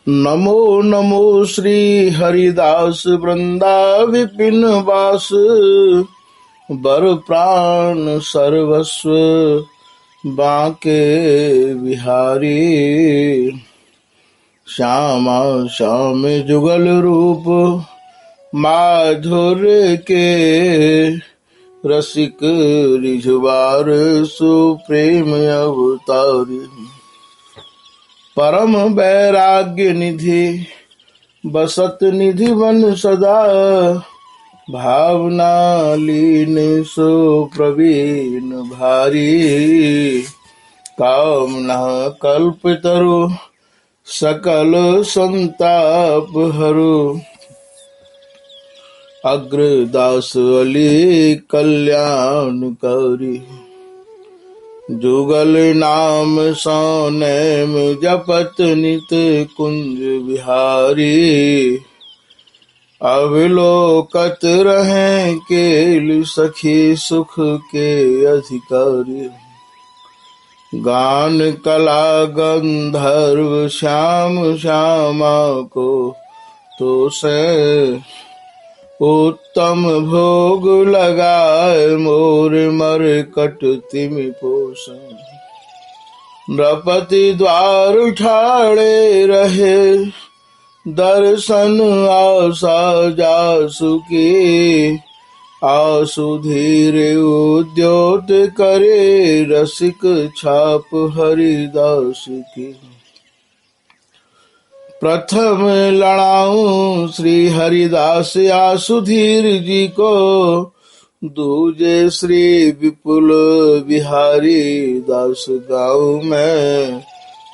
नमो नमो श्री हरिदास वृंदा विपिन वास बर प्राण सर्वस्व बांके बिहारी। श्यामा श्याम जुगल रूप माधुर्य के रसिक रिझवार सुप्रेम अवतारी। परम वैराग्य निधि बसत निधि वन सदा भावना लीन सो प्रवीण भारी। कामना कल्पतरु सकल संताप हरु अग्रदास अली कल्याणकारी। जुगल नाम सौनैम जपत नित कुंज बिहारी। अवलोकत रहें केल सखी सुख के अधिकारी। गान कला गंधर्व श्याम श्यामा को तो से उत्तम भोग लगाए मोर मर कट तिमि पोष। नृपति द्वार ठाड़े रहे दर्शन आशा जासु की। आसु धीर उद्योत करे रसिक छाप हरिदास की। प्रथम लड़ाऊं श्री हरिदास आसुधीर जी को। दूजे श्री विपुल बिहारी दास गाँव में।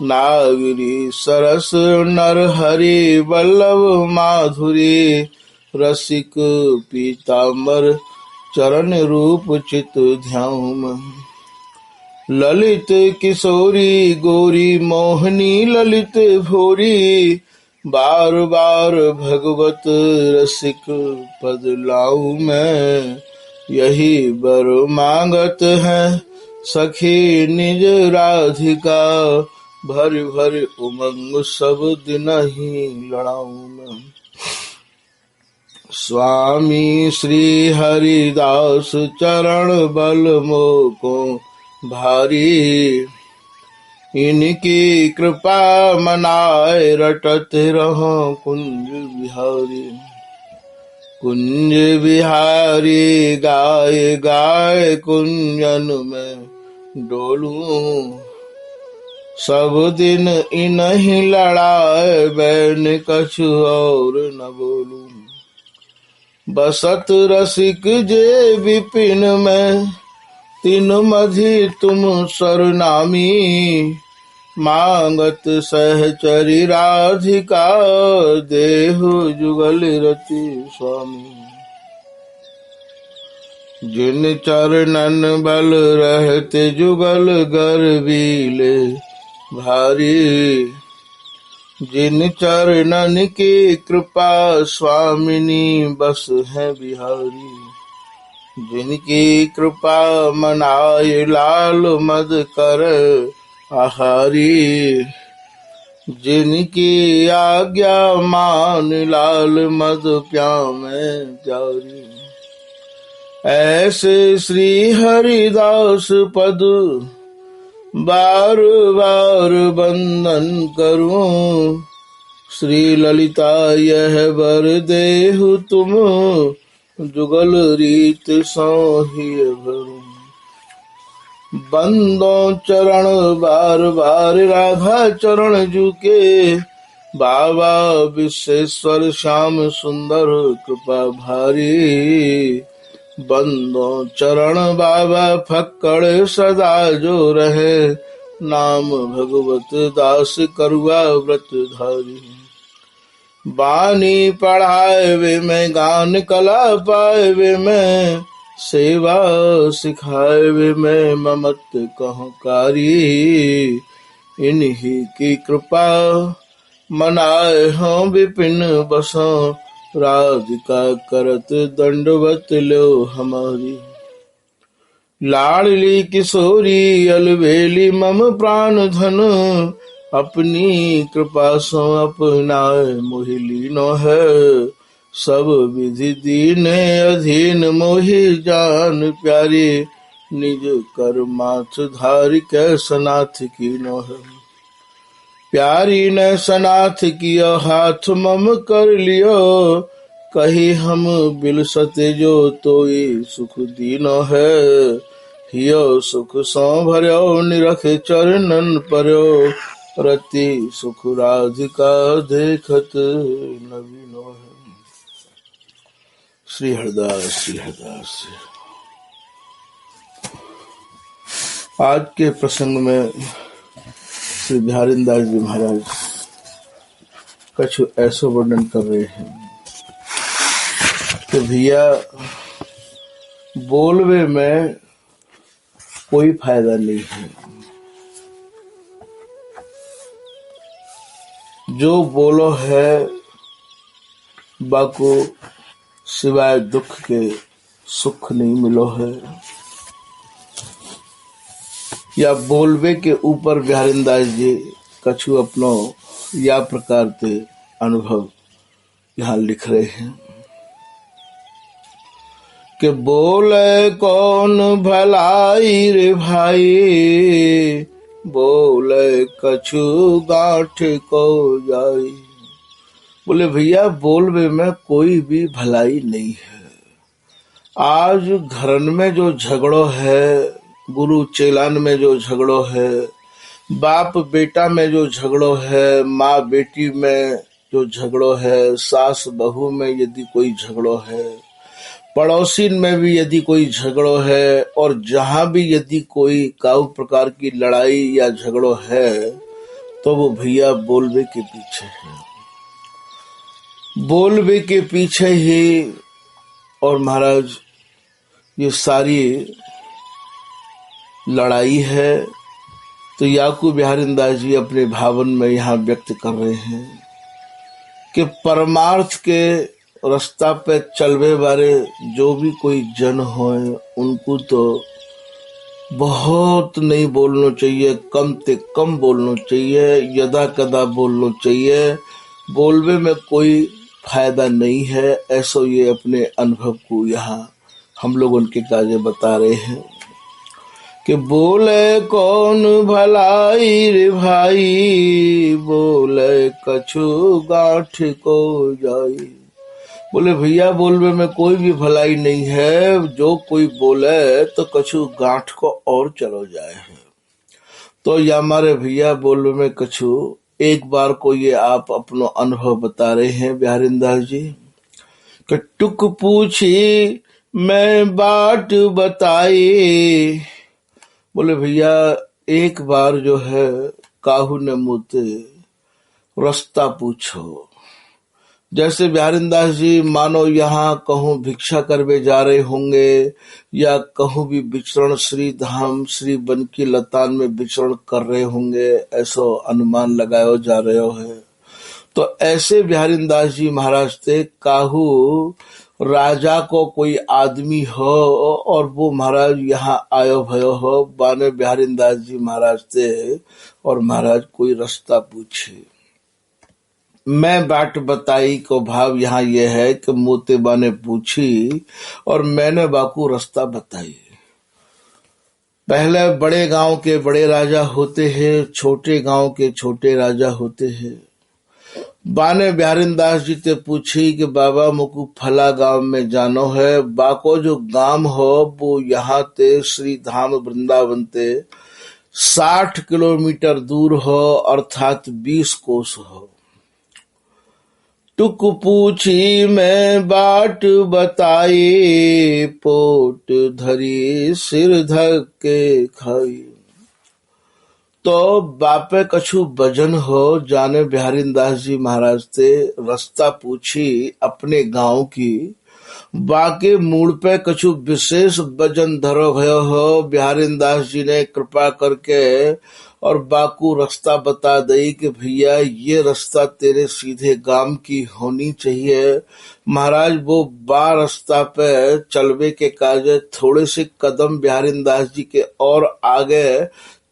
नागरी सरस नर हरि वल्लभ माधुरी। रसिक पीताम्बर चरण रूप चित ध्यान। ललित किशोरी गोरी मोहनी ललित भोरी। बार बार भगवत रसिक पद लाऊं मैं। यही बर मांगत है सखी निज राधिका। भर भर उमंग सब दिन ही लड़ाऊं मैं। स्वामी श्री हरिदास चरण बल मोको भारी। इनकी कृपा मनाए रटत रहो कुंज बिहारी। कुंज बिहारी गाय गाय कुंजन में डोलूं। सब दिन इन्हीं लड़ाए बैन कछु और न बोलूं। बसत रसिक जे विपिन में तीन मधि तुम सरनामी। मांगत सहचरी राधिका देहु जुगल रति स्वामी। जिन चरणन बल रहते जुगल गर्वीले भारी। जिन चरणन की कृपा स्वामिनी बस है बिहारी। जिनकी कृपा मनाए लाल मद कर आहारी। जिनकी आज्ञा मान लाल मद प्यामे प्यारी। ऐसे श्री हरिदास पद बार बार वंदन करूं। श्री ललिता यह वर देहु तुम जुगल रीत सोहि भरूं। बंदों चरण बार बार राधा चरण झुके। बाबा विश्वेश्वर श्याम सुंदर कृपा भारी। बंदों चरण बाबा फक्कड़ सदा जो रहे। नाम भगवत दास करुआ व्रत धारी। बानी पढ़ाए वे मैं गान कला पाए वे मैं। सेवा सिखाए वे मैं ममत कहूँ कारी। इन्हीं की कृपा मनाए हों विपिन बसों। राधिका करत दंडवत लो हमारी। लाडली किशोरी अलबेली मम प्राण धन। अपनी कृपा सो अपनाए मोहि लीनो है। सब विधि दीने अधीन मोहि जान प्यारी। निज कर माथ धारि कै सनाथ कीनो है। प्यारी ने सनाथ कियो हाथ मम कर लियो। कही हम बिलसते जो तोई सुख दीनो है। हियो सुख सो भर्यो निरख चरणन पर्यो। रति सुख राधिका देखत नवीनो है। श्री हरदास श्री हरदास। आज के प्रसंग में श्री बिहारीदास जी महाराज कछु ऐसा वर्णन कर रहे हैं कि भैया बोलवे में कोई फायदा नहीं है। जो बोलो है बाको सिवाय दुख के सुख नहीं मिलो है। या बोलवे के ऊपर बिहारीदास जी कछु अपनो या प्रकार के अनुभव यहाँ लिख रहे हैं कि बोले कौन भलाई रे भाई। बोले कछु गांठ को जाई। बोले भैया बोलवे में कोई भी भलाई नहीं है। आज घरन में जो झगड़ो है, गुरु चेलान में जो झगड़ो है, बाप बेटा में जो झगड़ो है, माँ बेटी में जो झगड़ो है, सास बहू में यदि कोई झगड़ो है, पड़ोसी में भी यदि कोई झगड़ो है, और जहां भी यदि कोई काऊ प्रकार की लड़ाई या झगड़ो है तो वो भैया बोलवे के पीछे है। बोलवे के पीछे ही। और महाराज ये सारी लड़ाई है। तो याकू बिहारीदास जी अपने भावन में यहाँ व्यक्त कर रहे हैं कि परमार्थ के रास्ता पे चलवे वाले जो भी कोई जन होए उनको तो बहुत नहीं बोलना चाहिए, कम से कम बोलना चाहिए, यदा कदा बोलना चाहिए। बोलवे में कोई फायदा नहीं है। ऐसा ये अपने अनुभव को यहाँ हम लोग उनके काजे बता रहे हैं कि बोले कौन भलाई रे भाई। बोले कछु गांठ को जाई। बोले भैया बोलवे में कोई भी भलाई नहीं है। जो कोई बोले तो कछु गांठ को और चलो जाए। तो या हमारे भैया बोलवे में कछु एक बार को ये आप अपनो अनुभव बता रहे हैं बिहारीदास जी कि टुक पूछी मैं बाट बताई। बोले भैया एक बार जो है काहू ने मुझसे रास्ता पूछो। जैसे बिहारीदास जी मानो यहाँ कहूँ भिक्षा करवे जा रहे होंगे या कहूँ भी विचरण श्री धाम श्री बनकी लतान में विचरण कर रहे होंगे, ऐसा अनुमान लगाया जा रहे है। तो ऐसे बिहारीदास जी महाराज थे काहू राजा को कोई आदमी हो और वो महाराज यहाँ आयो भयो हो, बाने बिहारीदास जी महाराज थे और महाराज कोई रास्ता पूछे। मैं बाट बताई को भाव यहाँ ये है कि मोते बा ने पूछी और मैंने बाकू रास्ता बताई। पहले बड़े गांव के बड़े राजा होते हैं, छोटे गांव के छोटे राजा होते हैं। बाने बिहारीदास जी ते पूछी कि बाबा मुकु फला गांव में जानो है। बाको जो गांव हो वो यहाँ ते श्री धाम वृंदावन ते 60 किलोमीटर दूर हो, अर्थात 20 कोस हो। टुक पूछी मैं बाट बताई। पोट धरी सिर धक्के खाई। तो बापे कछु भजन हो जाने बिहारीदास जी महाराज थे रास्ता पूछी अपने गांव की। बाके मूड पे कछु विशेष भजन धरो भयो हो। बिहारीदास जी ने कृपा करके और बाकू रास्ता बता दई कि भैया ये रास्ता तेरे सीधे गांव की होनी चाहिए। महाराज वो बा रास्ता पे चलवे के काजे थोड़े से कदम बिहारीदास जी के और आगे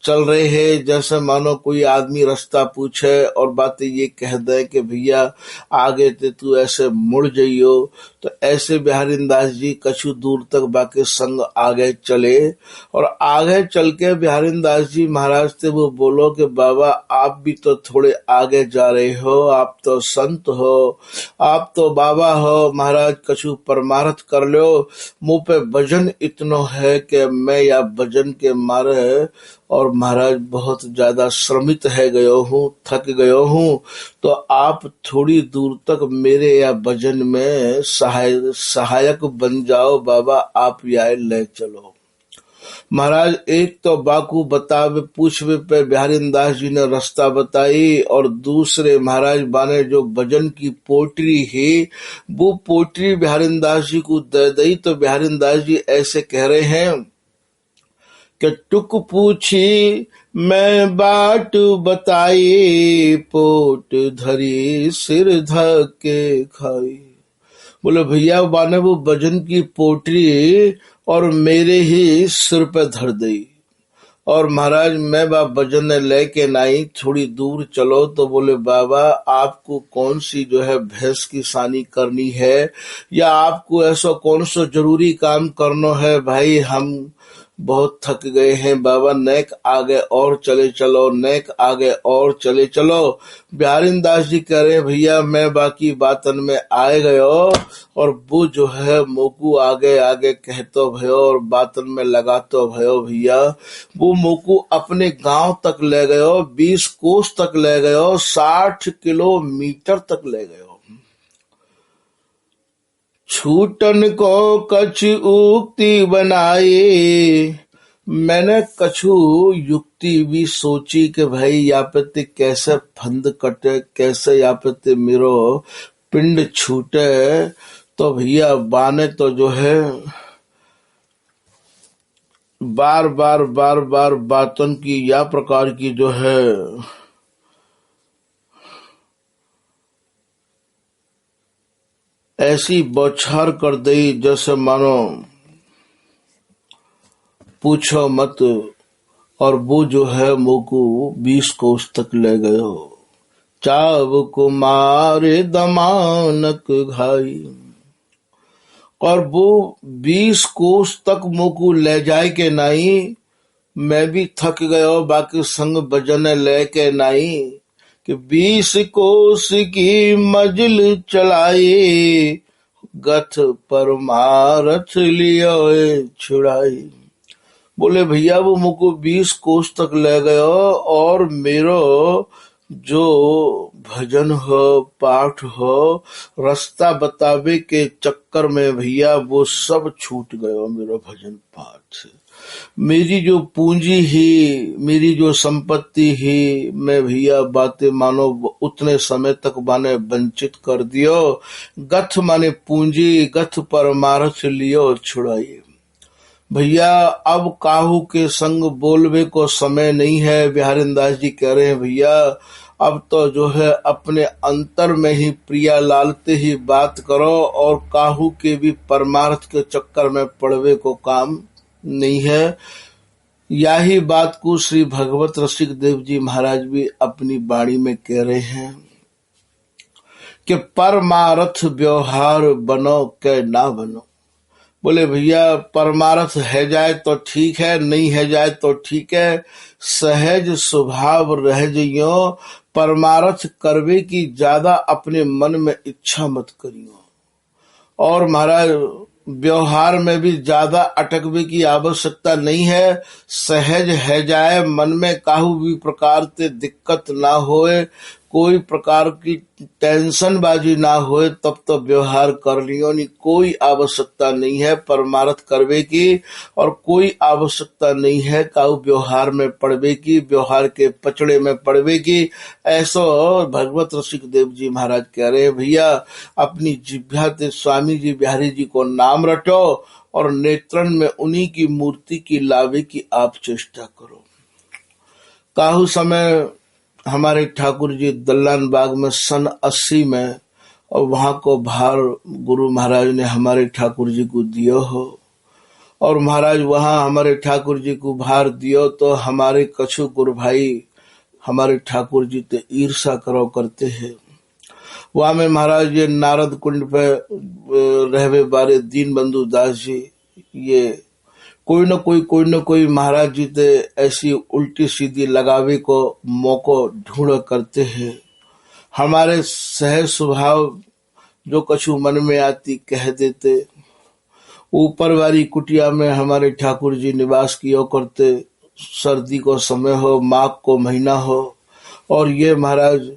चल रहे हैं, जैसे मानो कोई आदमी रास्ता पूछे और बातें ये कह दे कि भैया आगे ते तू ऐसे मुड़ जाइयो। तो ऐसे बिहारी दास जी कछु दूर तक बाकी संग आगे चले और आगे चल के बिहारी दास जी महाराज से वो बोलो कि बाबा आप भी तो थोड़े आगे जा रहे हो, आप तो संत हो, आप तो बाबा हो, महाराज कछु परमार्थ कर लो। मुंह पे वजन इतनो है कि मैं या वजन के मारे और महाराज बहुत ज्यादा श्रमित है गयो हूँ, थक गयो हूँ, तो आप थोड़ी दूर तक मेरे या वजन में सहायक बन जाओ बाबा, आप या ले चलो। महाराज एक तो बाकू बतावे पूछवे पे बिहारी दास जी ने रास्ता बताई और दूसरे महाराज बाने जो भजन की पोटरी है वो पोटरी बिहारी दास जी को दे दी। तो बिहारी दास जी ऐसे कह रहे हैं कि टुक पूछी मैं बाट बताई, पोट धरी सिर धके खाई। बोले भैया बाने वो भजन की पोटरी और मेरे ही सिर पे धर दी और महाराज मैं भजन लेके नहीं, थोड़ी दूर चलो। तो बोले बाबा आपको कौन सी जो है भैंस की सानी करनी है या आपको ऐसा कौन सा जरूरी काम करना है? भाई हम बहुत थक गए हैं बाबा, नेक आगे और चले चलो, नेक आगे और चले चलो। बिहारी दास जी कह रहे भैया मैं बाकी बातन में आए गयो और वो जो है मोकू आगे आगे कहतो भयो और बातन में लगातो भयो भैया। वो मोकू अपने गांव तक ले गयो, 20 कोस तक ले गयो, 60 किलोमीटर तक ले गयो। छूटन को कछ उक्ति बनाई, मैंने कछु युक्ति भी सोची कि भाई यहाँ पे कैसे फंद कटे, कैसे यहाँ पे मेरो पिंड छूटे। तो भैया बाने तो जो है बार बार बातन की या प्रकार की जो है ऐसी बौछार कर दी जैसे मानो पूछो मत। और वो जो है मोकू 20 कोस तक ले गयो। चाव कुमार दमानक घाई, और वो 20 कोस तक मोकू ले जाए के नहीं, मैं भी थक गयो बाकी संग भजन ले के नहीं कि 20 कोस की मजल चलाई, गथ परमारथ लियो छुड़ाई। बोले भैया वो मुझको 20 कोस तक ले गयो और मेरो जो भजन हो पाठ हो रास्ता बतावे के चक्कर में भैया वो सब छूट गयो। मेरा भजन पाठ, मेरी जो पूंजी ही, मेरी जो संपत्ति ही, मैं भैया बातें मानो उतने समय तक माने वंचित कर दियो। गथ माने पूंजी, गथ परमार्थ लियो छुड़ाई। भैया अब काहू के संग बोलवे को समय नहीं है। बिहारी दास जी कह रहे हैं भैया अब तो जो है अपने अंतर में ही प्रिया लालते ही बात करो और काहू के भी परमार्थ के चक्कर में पड़वे को काम नहीं है। यही बात को श्री भगवत रसिक देव जी महाराज भी अपनी वाणी में कह रहे हैं कि परमार्थ व्यवहार बनो के ना बनो। बोले भैया परमार्थ है जाए तो ठीक है, नहीं है जाए तो ठीक है, सहज स्वभाव रह जाइयो। परमार्थ करवे की ज्यादा अपने मन में इच्छा मत करियो और महाराज व्यवहार में भी ज्यादा अटकवे की आवश्यकता नहीं है। सहज है जाए, मन में काहू भी प्रकार से दिक्कत ना होए, कोई प्रकार की टेंशन बाजी ना होए, तब तो व्यवहार कर लियो। नहीं कोई आवश्यकता नहीं है परमार्थ करवे की और कोई आवश्यकता नहीं है काहू व्यवहार में पड़वे की, व्यवहार के पचड़े में पड़वे की। ऐसो भगवत रसिक देव जी महाराज कह रहे हैं भैया अपनी जिह्वा ते स्वामी जी बिहारी जी को नाम रटो और नेत्रन में उन्हीं की मूर्ति की लावे की आप चेष्टा करो। काहू समय हमारे ठाकुर जी दल्लान बाग में सन 80 में और वहां को भार गुरु महाराज ने हमारे ठाकुर जी को दियो हो और महाराज वहां हमारे ठाकुर जी को भार दियो तो हमारे कछु गुरु भाई हमारे ठाकुर जी ते ईर्षा करो करते हैं। वहां में महाराज ये नारद कुंड पे रहवे बारे दीन बंधु दास जी ये कोई न कोई महाराज जी ते ऐसी उल्टी सीधी लगावे को मौको ढूंढ करते हैं। हमारे सहज स्वभाव जो कछु मन में आती कह देते। ऊपर वाली कुटिया में हमारे ठाकुर जी निवास किया करते। सर्दी को समय हो, माघ को महीना हो, और ये महाराज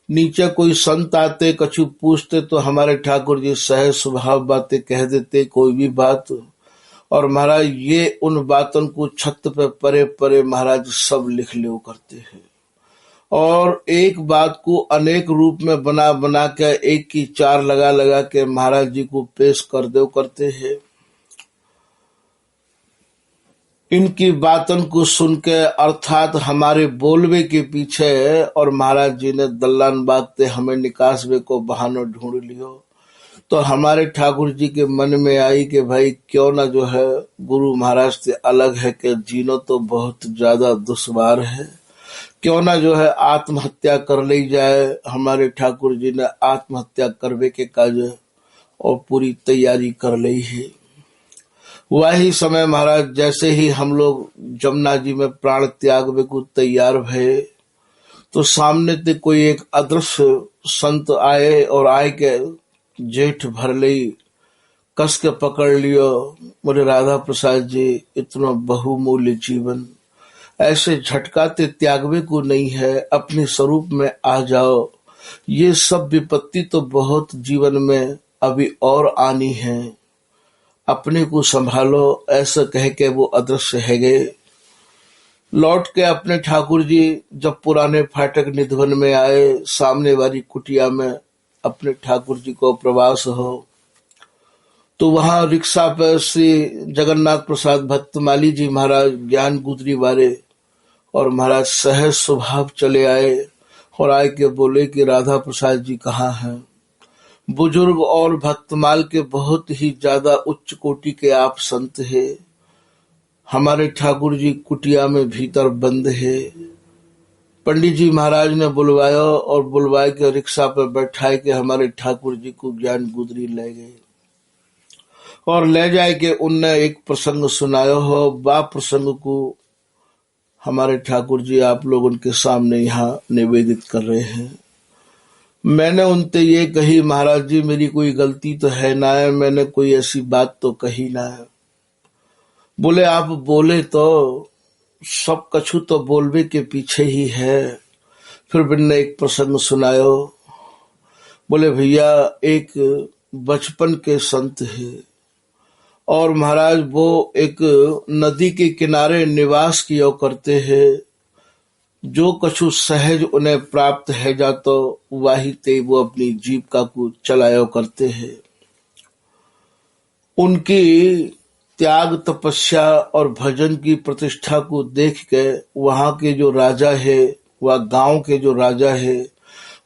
नीचे कोई संत आते कछु पूछते तो हमारे ठाकुर जी सहज स्वभाव बातें कह देते, कोई भी बात। और महाराज ये उन बातों को छत पे परे परे महाराज सब लिख ले करते हैं, और एक बात को अनेक रूप में बना बना के एक की चार लगा लगा के महाराज जी को पेश कर दो करते हैं। इनकी बातों को सुन के अर्थात हमारे बोलवे के पीछे और महाराज जी ने दल्लान बागते हमें निकासवे को बहाना ढूंढ लियो। तो हमारे ठाकुर जी के मन में आई कि भाई क्यों ना जो है गुरु महाराज से अलग है कि जीनो तो बहुत ज्यादा दुश्वार है, क्यों ना जो है आत्महत्या कर ली जाए। हमारे ठाकुर जी ने आत्महत्या करवे के काज और पूरी तैयारी कर ली है। वही समय महाराज जैसे ही हम लोग जमुना जी में प्राण त्याग वे को तैयार भये तो सामने से कोई एक अदृश्य संत आए और आए के जेठ भर ली कस के पकड़ लियो। बोले राधा प्रसाद जी इतना बहुमूल्य जीवन ऐसे झटकाते त्यागवे को नहीं है, अपने स्वरूप में आ जाओ। ये सब विपत्ति तो बहुत जीवन में अभी और आनी है, अपने को संभालो, ऐसा कह के वो अदृश्य है गए। लौट के अपने ठाकुर जी जब पुराने फाटक निधवन में आए, सामने वाली कुटिया में अपने ठाकुर जी को प्रवास हो तो वहां रिक्शा पर श्री जगन्नाथ प्रसाद भक्तमाली जी महाराज ज्ञान गुदरी वाले और महाराज सहज स्वभाव चले आए और आए के बोले कि राधा प्रसाद जी कहाँ हैं। बुजुर्ग और भक्तमाल के बहुत ही ज्यादा उच्च कोटि के आप संत है। हमारे ठाकुर जी कुटिया में भीतर बंद है। पंडित जी महाराज ने बुलवाया और बुलवाए के रिक्शा पर बैठाए के हमारे ठाकुर जी को ज्ञान गुदरी ले गए और ले जाए के उनने एक प्रसंग सुनाया हो। बा प्रसंग को हमारे ठाकुर जी आप लोग उनके सामने यहाँ निवेदित कर रहे हैं। मैंने उनसे ये कही महाराज जी मेरी कोई गलती तो है ना है, मैंने कोई ऐसी बात तो कही ना है। बोले आप बोले तो सब कछु तो बोलवे के पीछे ही है। फिर मैंने एक प्रसंग सुनायो। बोले भैया एक बचपन के संत है और महाराज वो एक नदी के किनारे निवास किया करते हैं। जो कछु सहज उन्हें प्राप्त है जातो वही ते वो अपनी जीविका को चलाया करते हैं। उनकी त्याग तपस्या और भजन की प्रतिष्ठा को देख के वहां के जो राजा है, वह गांव के जो राजा है,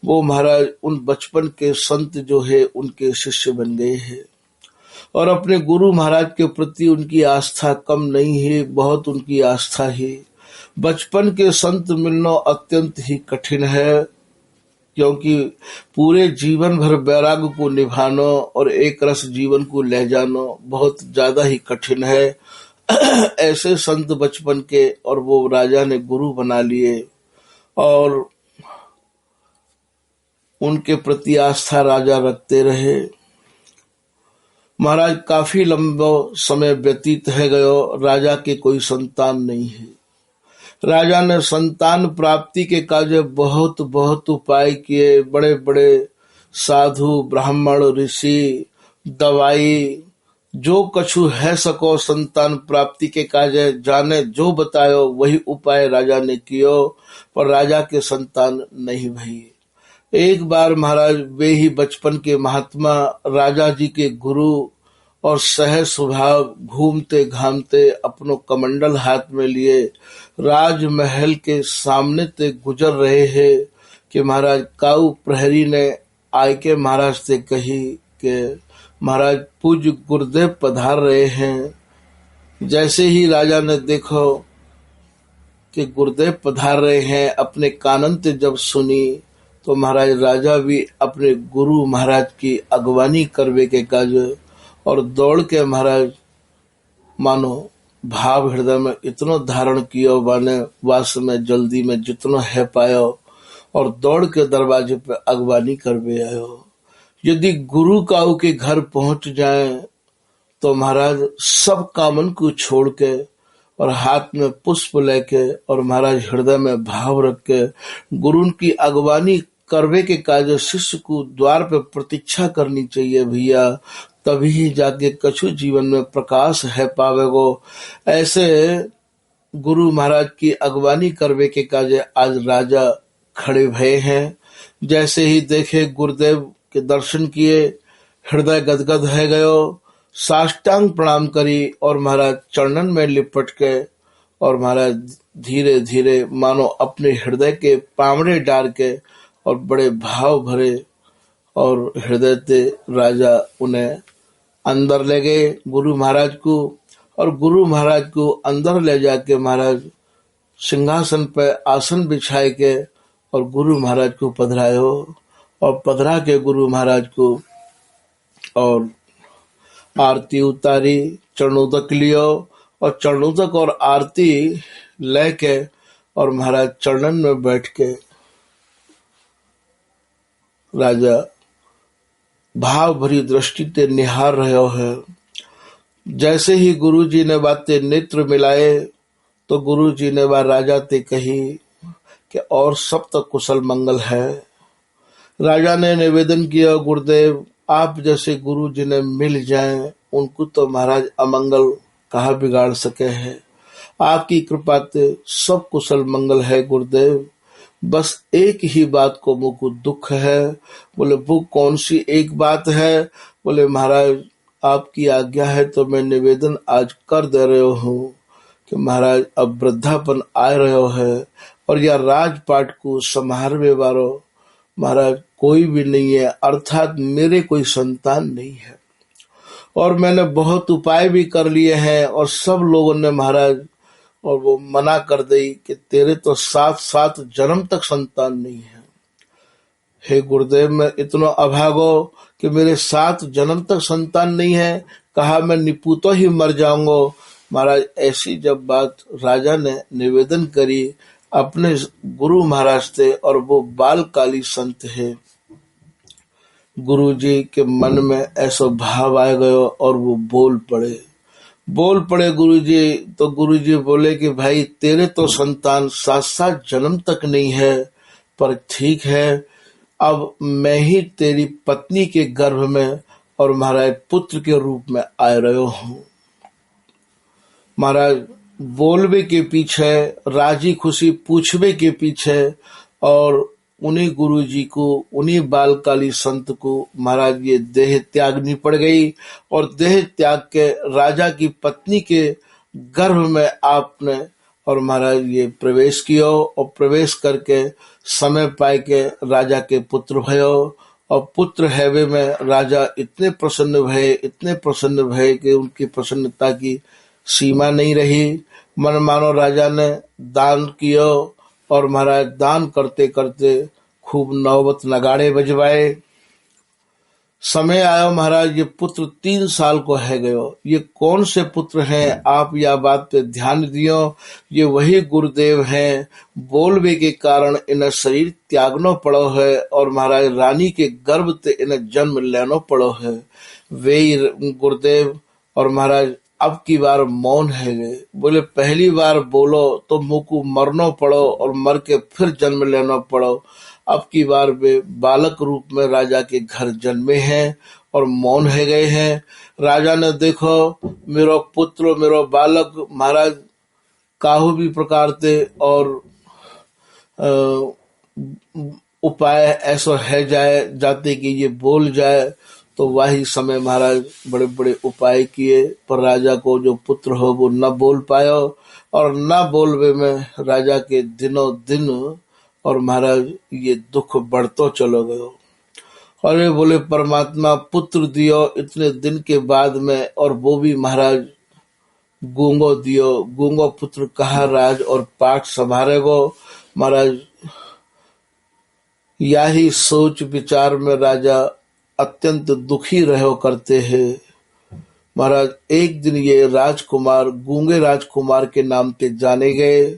वो महाराज उन बचपन के संत जो है उनके शिष्य बन गए हैं और अपने गुरु महाराज के प्रति उनकी आस्था कम नहीं है, बहुत उनकी आस्था है। बचपन के संत मिलना अत्यंत ही कठिन है, क्योंकि पूरे जीवन भर वैराग्य को निभाना और एक रस जीवन को ले जाना बहुत ज्यादा ही कठिन है। ऐसे संत बचपन के और वो राजा ने गुरु बना लिए और उनके प्रति आस्था राजा रखते रहे। महाराज काफी लंबा समय व्यतीत है गयो, राजा के कोई संतान नहीं है। राजा ने संतान प्राप्ति के कार्य बहुत बहुत उपाय किए, बड़े बड़े साधु ब्राह्मण ऋषि दवाई जो कछु है सको संतान प्राप्ति के कार्य जाने जो बतायो वही उपाय राजा ने कियो, पर राजा के संतान नहीं भई। एक बार महाराज वे ही बचपन के महात्मा राजा जी के गुरु और सहज स्वभाव घूमते घामते अपनो कमंडल हाथ में लिए राजमहल के सामने से गुजर रहे हैं कि महाराज काऊ प्रहरी ने आय के महाराज से कही कि महाराज पूज्य गुरुदेव पधार रहे हैं। जैसे ही राजा ने देखो कि गुरुदेव पधार रहे हैं, अपने कानन से जब सुनी तो महाराज राजा भी अपने गुरु महाराज की अगवानी करवे के काज और दौड़ के महाराज मानो भाव हृदय में इतना धारण कियो माने वास में जल्दी में जितना है पायो और दौड़ के दरवाजे पे अगवानी करवे आयो। यदि गुरु काऊ के घर पहुंच जाए तो महाराज सब कामन को छोड़ के और हाथ में पुष्प लेके और महाराज हृदय में भाव रख के गुरु की अगवानी करवे के काज शिष्य को द्वार पे प्रतीक्षा करनी चाहिए भैया, तभी ही जाके कछु जीवन में प्रकाश है पावेगो। ऐसे गुरु महाराज की अगवानी करवे के काज आज राजा खड़े भये हैं। जैसे ही देखे गुरुदेव के दर्शन किए, हृदय गदगद है गयो, साष्टांग प्रणाम करी और महाराज चरणन में लिपट के और महाराज धीरे धीरे मानो अपने हृदय के पामड़े डाल के और बड़े भाव भरे और हृदय से राजा उन्हें अंदर ले गए गुरु महाराज को, और गुरु महाराज को अंदर ले जाके महाराज सिंहासन पे आसन बिछाए के और गुरु महाराज को पधरायो और पधरा के गुरु महाराज को और आरती उतारी, चरणोदक लियो और चरणोदक और आरती लेके और महाराज चरणन में बैठ के राजा भाव भरी दृष्टि ते निहार रहे है। जैसे ही गुरुजी ने बातें नेत्र मिलाए तो गुरुजी ने वह राजा ते कही कि और सब तक कुशल मंगल है। राजा ने निवेदन किया, गुरुदेव आप जैसे गुरु जी ने मिल जाएं उनको तो महाराज अमंगल कहाँ बिगाड़ सके हैं, आपकी कृपा से सब कुशल मंगल है गुरुदेव, बस एक ही बात को मुझको दुख है। बोले वो कौन सी एक बात है? बोले महाराज आपकी आज्ञा है तो मैं निवेदन आज कर दे रहे हूँ कि महाराज अब वृद्धापन आ रहे है और यह राजपाट को संभालने वालों महाराज कोई भी नहीं है, अर्थात मेरे कोई संतान नहीं है और मैंने बहुत उपाय भी कर लिए हैं और सब लोगों ने महाराज और वो मना कर दी कि तेरे तो 7 जन्म तक संतान नहीं है। हे गुरुदेव मैं इतना अभागो कि मेरे 7 जन्म तक संतान नहीं है, कहा मैं निपुतो ही मर जाऊंगा। महाराज ऐसी जब बात राजा ने निवेदन करी अपने गुरु महाराज से और वो बालकाली संत है, गुरुजी के मन में ऐसा भाव आ गयो और वो बोल पड़े गुरुजी। तो गुरुजी बोले कि भाई तेरे तो संतान 7 जन्म तक नहीं है, पर ठीक है अब मैं ही तेरी पत्नी के गर्भ में और महाराज पुत्र के रूप में आ रहे हूँ। महाराज बोलवे के पीछे राजी खुशी पूछवे के पीछे और उन्हीं गुरुजी को उन्हीं बालकाली संत को महाराज ये देह त्यागनी पड़ गई और देह त्याग के राजा की पत्नी के गर्भ में आपने और महाराज ये प्रवेश किया और प्रवेश करके समय पाए के राजा के पुत्र भयो और पुत्र हैवे में राजा इतने प्रसन्न भये कि उनकी प्रसन्नता की सीमा नहीं रही। मन मानो राजा ने दान किया और महाराज दान करते करते खूब नौबत नगाड़े बजवाए। समय आया महाराज ये पुत्र 3 साल को है गयो। ये कौन से पुत्र हैं आप या बात पे ध्यान दियो, ये वही गुरुदेव हैं बोलवे के कारण इन्हें शरीर त्यागनो पड़ो है और महाराज रानी के गर्भ ते इन्हें जन्म लेनो पड़ो है। वे गुरुदेव और महाराज अब की बार मौन है गए। बोले पहली बार बोलो तो मुँह को मरनो पड़ो और मर के फिर जन्म लेना पड़ो। अब की बार वे बालक रूप में राजा के घर जन्मे हैं और मौन है गए हैं। राजा ने देखो मेरो पुत्र मेरो बालक महाराज काहू भी प्रकार थे और उपाय ऐसा है जाते कि ये बोल जाए, तो वही समय महाराज बड़े बड़े उपाय किए पर राजा को जो पुत्र हो वो न बोल पायो और न बोलवे में राजा के दिनों दिन और महाराज ये दुख बढ़तो चलो गयो। अरे बोले परमात्मा पुत्र दियो इतने दिन के बाद में और वो भी महाराज गूंगो दियो, गूंगो पुत्र कहा राज और पाठ संभारेगो। महाराज यही सोच विचार में राजा अत्यंत दुखी रहो करते हैं। महाराज एक दिन ये राजकुमार गूंगे राजकुमार के नाम पे जाने गए।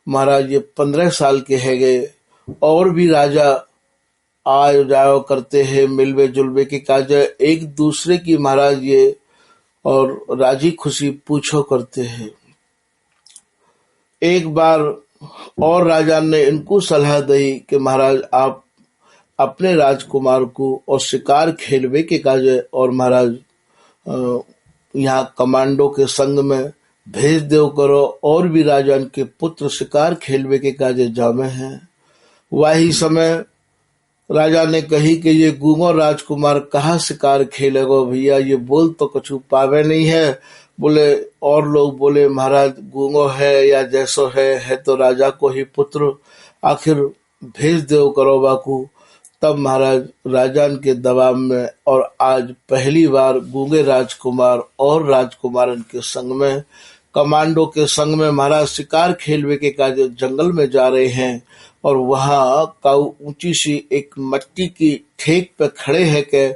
महाराज ये 15 साल के है गए, और भी राजा आयो जायो करते हैं, मिलवे जुलवे के काज एक दूसरे की महाराज ये और राजी खुशी पूछो करते हैं। एक बार और राजा ने इनको सलाह दी कि महाराज आप अपने राजकुमार को और शिकार खेलवे के काज और महाराज यहाँ कमांडो के संग में भेज देव करो, और भी राजान के पुत्र शिकार खेलवे के काज जामे हैं। वही समय राजा ने कही कि ये गूंगो राजकुमार कहाँ शिकार खेलेगो भैया, ये बोल तो कुछ पावे नहीं है। बोले और लोग बोले महाराज गूंगो है या जैसो है तो राजा को ही पुत्र, आखिर भेज देव करो बाकू। तब महाराज राजान के दबाव में और आज पहली बार गूंगे राजकुमार और राजकुमारन के संग में कमांडो के संग में महाराज शिकार खेलवे के काज जंगल में जा रहे हैं। और वहां का ऊंची सी एक मट्टी की ठेक पे खड़े है के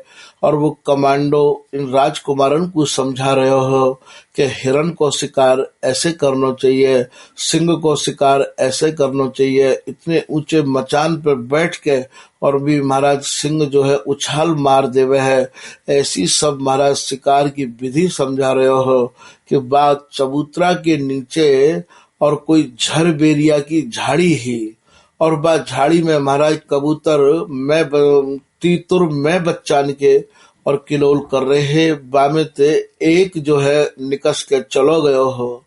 और वो कमांडो इन राजकुमारन को समझा रहे हो कि हिरन को शिकार ऐसे करना चाहिए, सिंह को शिकार ऐसे करना चाहिए। इतने ऊंचे मचान पर बैठ के और भी महाराज सिंह जो है उछाल मार देवे है, ऐसी सब महाराज शिकार की विधि समझा रहे हो कि बात चबूतरा के नीचे और कोई झरबेरिया की झाड़ी ही, और बात झाड़ी में महाराज कबूतर मैं तीतुर मैं बच्चान के और किलोल कर रहे हैं। बामे ते एक जो है निकस के चलो गयो हो,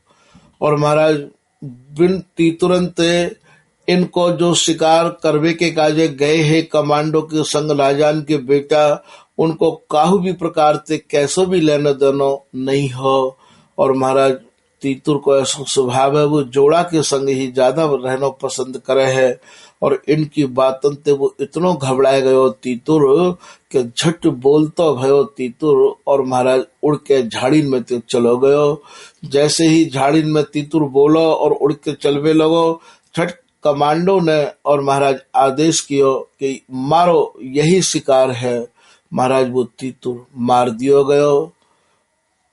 और महाराज बिन तीतुरन ते इनको जो शिकार करवे के काजे गए हैं कमांडो के संग राजान के बेटा, उनको काहू भी प्रकार से कैसो भी लेना देनो नहीं हो। और महाराज तीतुर को ऐसा स्वभाव है, वो जोड़ा के संग ही ज्यादा रहना पसंद करे है। और इनकी बातन ते वो इतनो घबराए गयो तीतुर के झट बोलतो भयो तीतुर, और महाराज उड़ के झाड़ीन में ते चलो गयो। जैसे ही झाड़ीन में तीतुर बोलो और उड़ के चलवे लगो, झट कमांडो ने और महाराज आदेश कियो कि मारो यही शिकार है। महाराज वो तीतुर मार दियो गयो।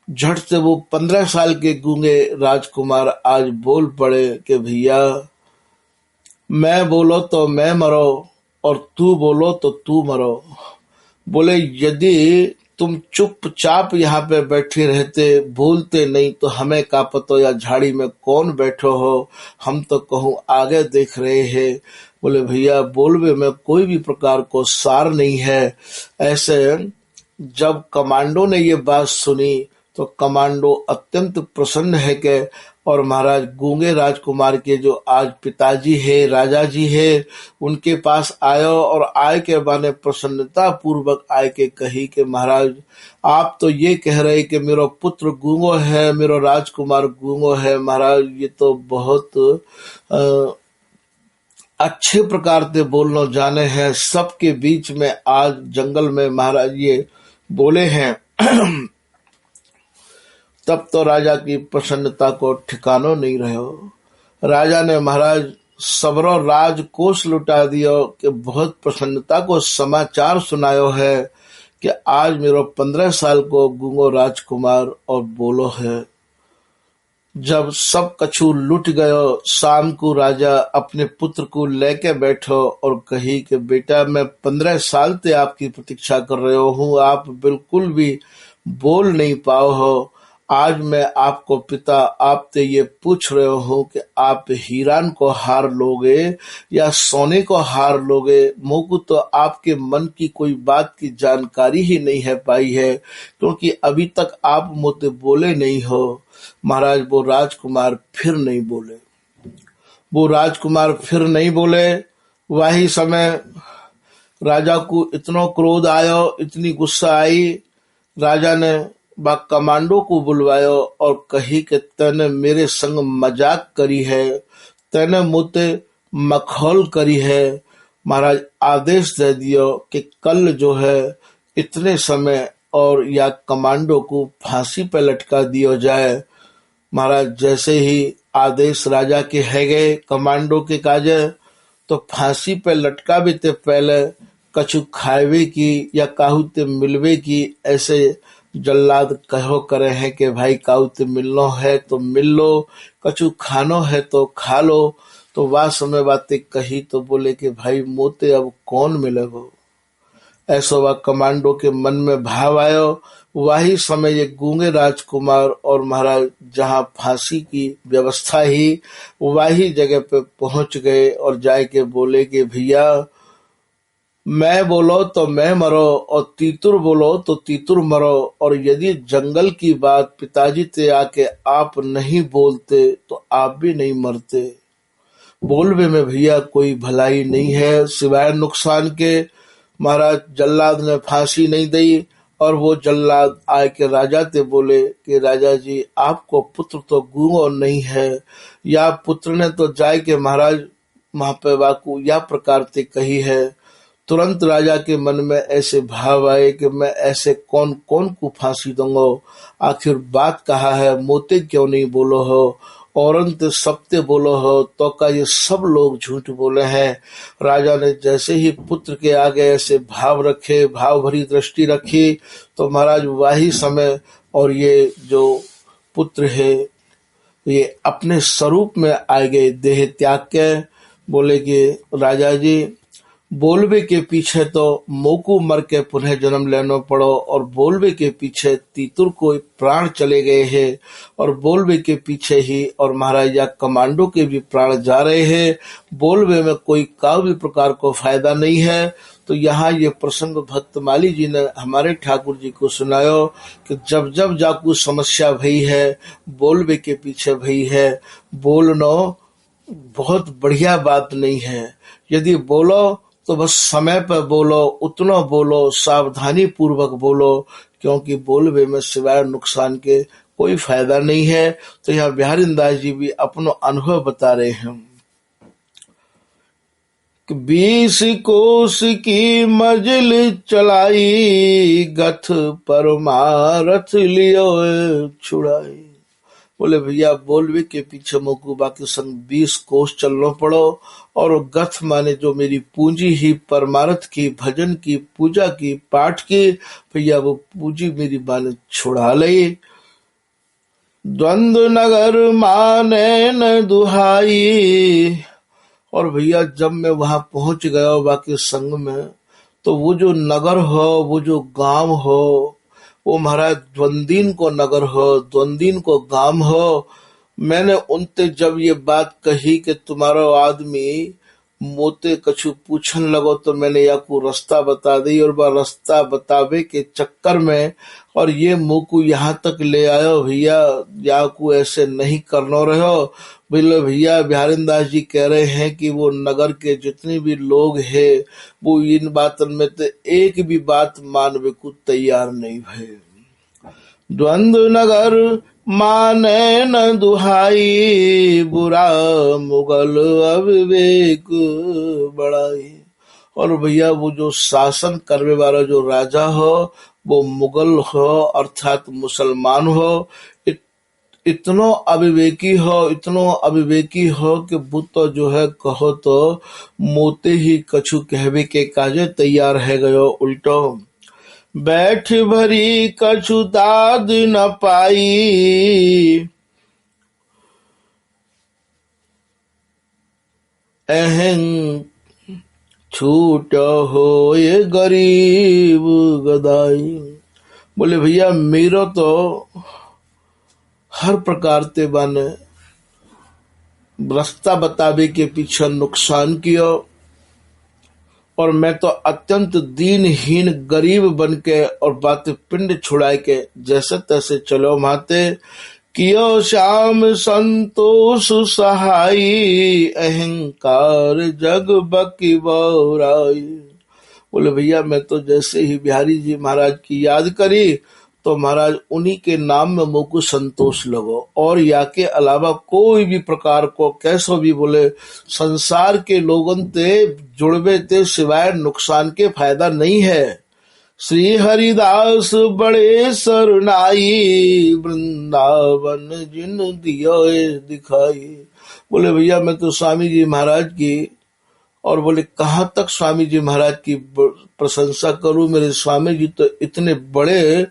झट से वो 15 साल के गूंगे राजकुमार आज बोल पड़े कि भैया मैं बोलो तो मैं मरो और तू बोलो तो तू मरो। बोले यदि तुम चुपचाप यहाँ पे बैठे रहते बोलते नहीं तो हमें का पता या झाड़ी में कौन बैठो हो, हम तो कहूँ आगे देख रहे हैं। बोले भैया बोलवे में कोई भी प्रकार को सार नहीं है। ऐसे जब कमांडो ने ये बात सुनी तो कमांडो अत्यंत प्रसन्न है के और महाराज गूंगे राजकुमार के जो आज पिताजी है राजा जी है उनके पास आयो, और आय के बाने प्रसन्नता पूर्वक आय के कही कि महाराज आप तो ये कह रहे कि मेरा पुत्र गूंगो है, मेरा राजकुमार गूंगो है। महाराज ये तो बहुत अच्छे प्रकार से बोलना जाने हैं, सबके बीच में आज जंगल में महाराज ये बोले हैं। तब तो राजा की प्रसन्नता को ठिकानो नहीं रहो। राजा ने महाराज सबरो राजकोष लुटा दियो कि बहुत प्रसन्नता को समाचार सुनायो है कि आज मेरा 15 साल को गूंगो राजकुमार और बोलो है। जब सब कछु लुट गयो, शाम को राजा अपने पुत्र को लेके बैठो और कही कि बेटा मैं 15 साल से आपकी प्रतीक्षा कर रहे हूँ, आप बिल्कुल भी बोल नहीं पाओ हो। आज मैं आपको पिता आपसे ये पूछ रहे हूँ कि आप हीरान को हार लोगे या सोने को हार लोगे। मुझको तो आपके मन की कोई बात की जानकारी ही नहीं है पाई है, क्योंकि अभी तक आप मुझसे बोले नहीं हो। महाराज वो राजकुमार फिर नहीं बोले, वो राजकुमार फिर नहीं बोले। वही समय राजा को इतना क्रोध आयो, इतनी गुस्सा आई, राजा ने बा कमांडो को बुलवायो और कही कि तने मेरे संग मजाक करी है, तने मुझे मखौल करी है। महाराज आदेश दे दियो कि कल जो है इतने समय और या कमांडो को फांसी पे लटका दियो जाए। महाराज जैसे ही आदेश राजा के है गए कमांडो के काजे, तो फांसी पे लटका भी ते पहले कछु खावे की या काहू ते मिलवे की, ऐसे जल्लाद कहो करे हैं कि भाई काहू ते मिलनो है तो मिल लो, कछु खानो है तो खा लो। तो वह समय बातें कही तो बोले कि भाई मोते अब कौन मिलेगो। ऐसा वह कमांडो के मन में भाव आयो। वही समय ये गूंगे राजकुमार और महाराज जहाँ फांसी की व्यवस्था ही वही जगह पे पहुंच गए और जाए के बोले कि भैया मैं बोलो तो मैं मरो और तीतुर बोलो तो तीतुर मरो, और यदि जंगल की बात पिताजी ते आके आप नहीं बोलते तो आप भी नहीं मरते। बोलवे में भैया कोई भलाई नहीं है सिवाय नुकसान के। महाराज जल्लाद ने फांसी नहीं दी और वो जल्लाद आए के राजा ते बोले कि राजा जी आपको पुत्र तो गूंगो नहीं है, या पुत्र ने तो जाए के महाराज महापेवा को या प्रकार ते कही है। तुरंत राजा के मन में ऐसे भाव आए कि मैं ऐसे कौन कौन को फांसी दूंगा, आखिर बात कहा है मोते क्यों नहीं बोलो हो, औरंत सत्य बोलो हो, तो का ये सब लोग झूठ बोले हैं। राजा ने जैसे ही पुत्र के आगे ऐसे भाव रखे, भाव भरी दृष्टि रखी, तो महाराज वही समय और ये जो पुत्र है ये अपने स्वरूप में आ गए देह त्याग के। बोले कि राजा जी बोलवे के पीछे तो मोकू मर के पुनः जन्म लेना पड़ो, और बोलवे के पीछे तीतुर को प्राण चले गए हैं, और बोलवे के पीछे ही और महाराजा कमांडो के भी प्राण जा रहे हैं। बोलवे में कोई का भी प्रकार को फायदा नहीं है। तो यहाँ ये प्रसंग भक्तमाली जी ने हमारे ठाकुर जी को सुनायो कि जब जब जाकू समस्या भई है बोलवे के पीछे भई है। बोलनो बहुत बढ़िया बात नहीं है, यदि बोलो तो बस समय पर बोलो, उतना बोलो, सावधानी पूर्वक बोलो, क्योंकि बोलवे में सिवाय नुकसान के कोई फायदा नहीं है। तो यहाँ बिहारी दास जी भी अपना अनुभव बता रहे हैं कि 20 कोस की मंजिल चलाई, गथ परमारथ लियो छुड़ाई। बोले भैया बोलवे के पीछे मोकू बाकी संग 20 कोस चलना पड़ो, और गथ माने जो मेरी पूंजी ही परमार्थ की, भजन की, पूजा की, पाठ की, भैया वो पूंजी मेरी माने छुड़ा ले। द्वंद्व नगर माने न दुहाई। और भैया जब मैं वहां पहुंच गया बाकी संग में, तो वो जो नगर हो, वो जो गांव हो, वो महाराज द्वंदीन को नगर हो, द्वंदीन को गांव हो। मैंने उनते जब ये बात कही कि तुम्हारा आदमी मोते कछु पूछन लगो, तो मैंने याकू रास्ता बता दी, और वह रास्ता बतावे के चक्कर में और ये मुँह को यहाँ तक ले आयो। भैया याकू ऐसे नहीं करनो रहो। बोले भैया बिहारी दास जी कह रहे हैं कि वो नगर के जितने भी लोग हैं वो इन बातों में तो एक भी बात मानवे को तैयार नहीं भय। द्वंद्व नगर माने न दुहाई, बुरा मुगल अविवेक बढ़ाई। और भैया वो जो शासन करने वाला जो राजा हो वो मुगल हो अर्थात मुसलमान हो, इतनो अविवेकी हो, इतनो अविवेकी हो कि बुत जो है कहो तो मोते ही कछु कहवे के काजे तैयार है गयो उल्टो। बैठ भरी कछु दाद न पाई, अहं छूट हो ये गरीब गदाई। बोले भैया मेरो तो हर प्रकार ते बने रास्ता बतावे के पीछे नुकसान किया, और मैं तो अत्यंत दीनहीन गरीब बन के और बातें पिंड छुड़ाए के जैसे तैसे चलो माते। कियो श्याम संतोष सहाई, अहंकार जग बकी बौराई। बोले भैया मैं तो जैसे ही बिहारी जी महाराज की याद करी तो महाराज उन्हीं के नाम में मुझको संतोष लगो, और या के अलावा कोई भी प्रकार को कैसो भी बोले संसार के लोगन ते जुड़वे ते सिवाय नुकसान के फायदा नहीं है। श्री हरिदास बड़े सरनाई, वृंदावन जिन दियो दिखाई। बोले भैया मैं तो स्वामी जी महाराज की, और बोले कहाँ तक स्वामी जी महाराज की प्रशंसा करूं, मेरे स्वामी जी तो इतने बड़े,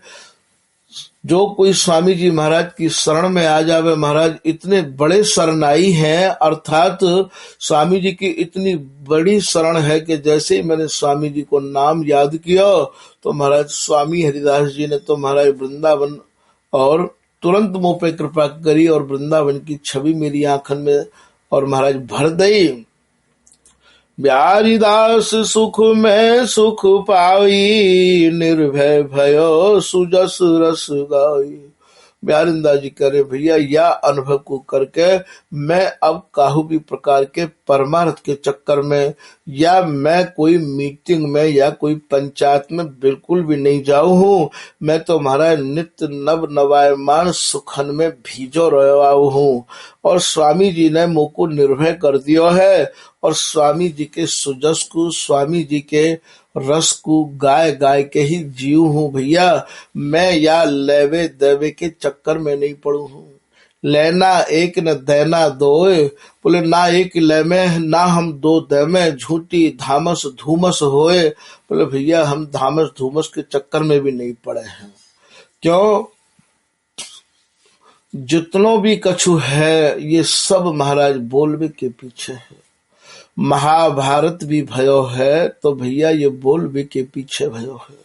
जो कोई स्वामी जी महाराज की शरण में आ जावे महाराज इतने बड़े शरणाई हैं, अर्थात स्वामी जी की इतनी बड़ी शरण है कि जैसे ही मैंने स्वामी जी को नाम याद किया तो महाराज स्वामी हरिदास जी ने तो महाराज वृंदावन और तुरंत मुंह पे कृपा करी और वृंदावन की छवि मेरी आंखन में और महाराज भर दई। ब्यारीदास सुख में सुख पाई, निर्भय भयो सुजस रस गाई। ब्यारिंदा जी कह रहे भैया यह अनुभव को करके मैं अब काहू भी प्रकार के परमार्थ के चक्कर में या मैं कोई मीटिंग में या कोई पंचायत में बिल्कुल भी नहीं जाऊं हूँ। मैं तो महाराज नित्य नव नवायमान सुखन में भीजो रहा हूँ और स्वामी जी ने मुझको निर्भय कर दिया है और स्वामी जी के सुजस को स्वामी जी के रस को गाय गाय के ही जीव हूँ भैया। मैं या लेवे देवे के चक्कर में नहीं पड़ू हूँ। लेना एक न देना दो, बोले ना एक ले में ना हम दो दे में, झूठी धामस धूमस होए। बोले भैया हम धामस धूमस के चक्कर में भी नहीं पड़े हैं। क्यों? जितनो भी कछु है ये सब महाराज बोलवे के पीछे है। महाभारत भी भयो है तो भैया ये बोलवे के पीछे भयो है।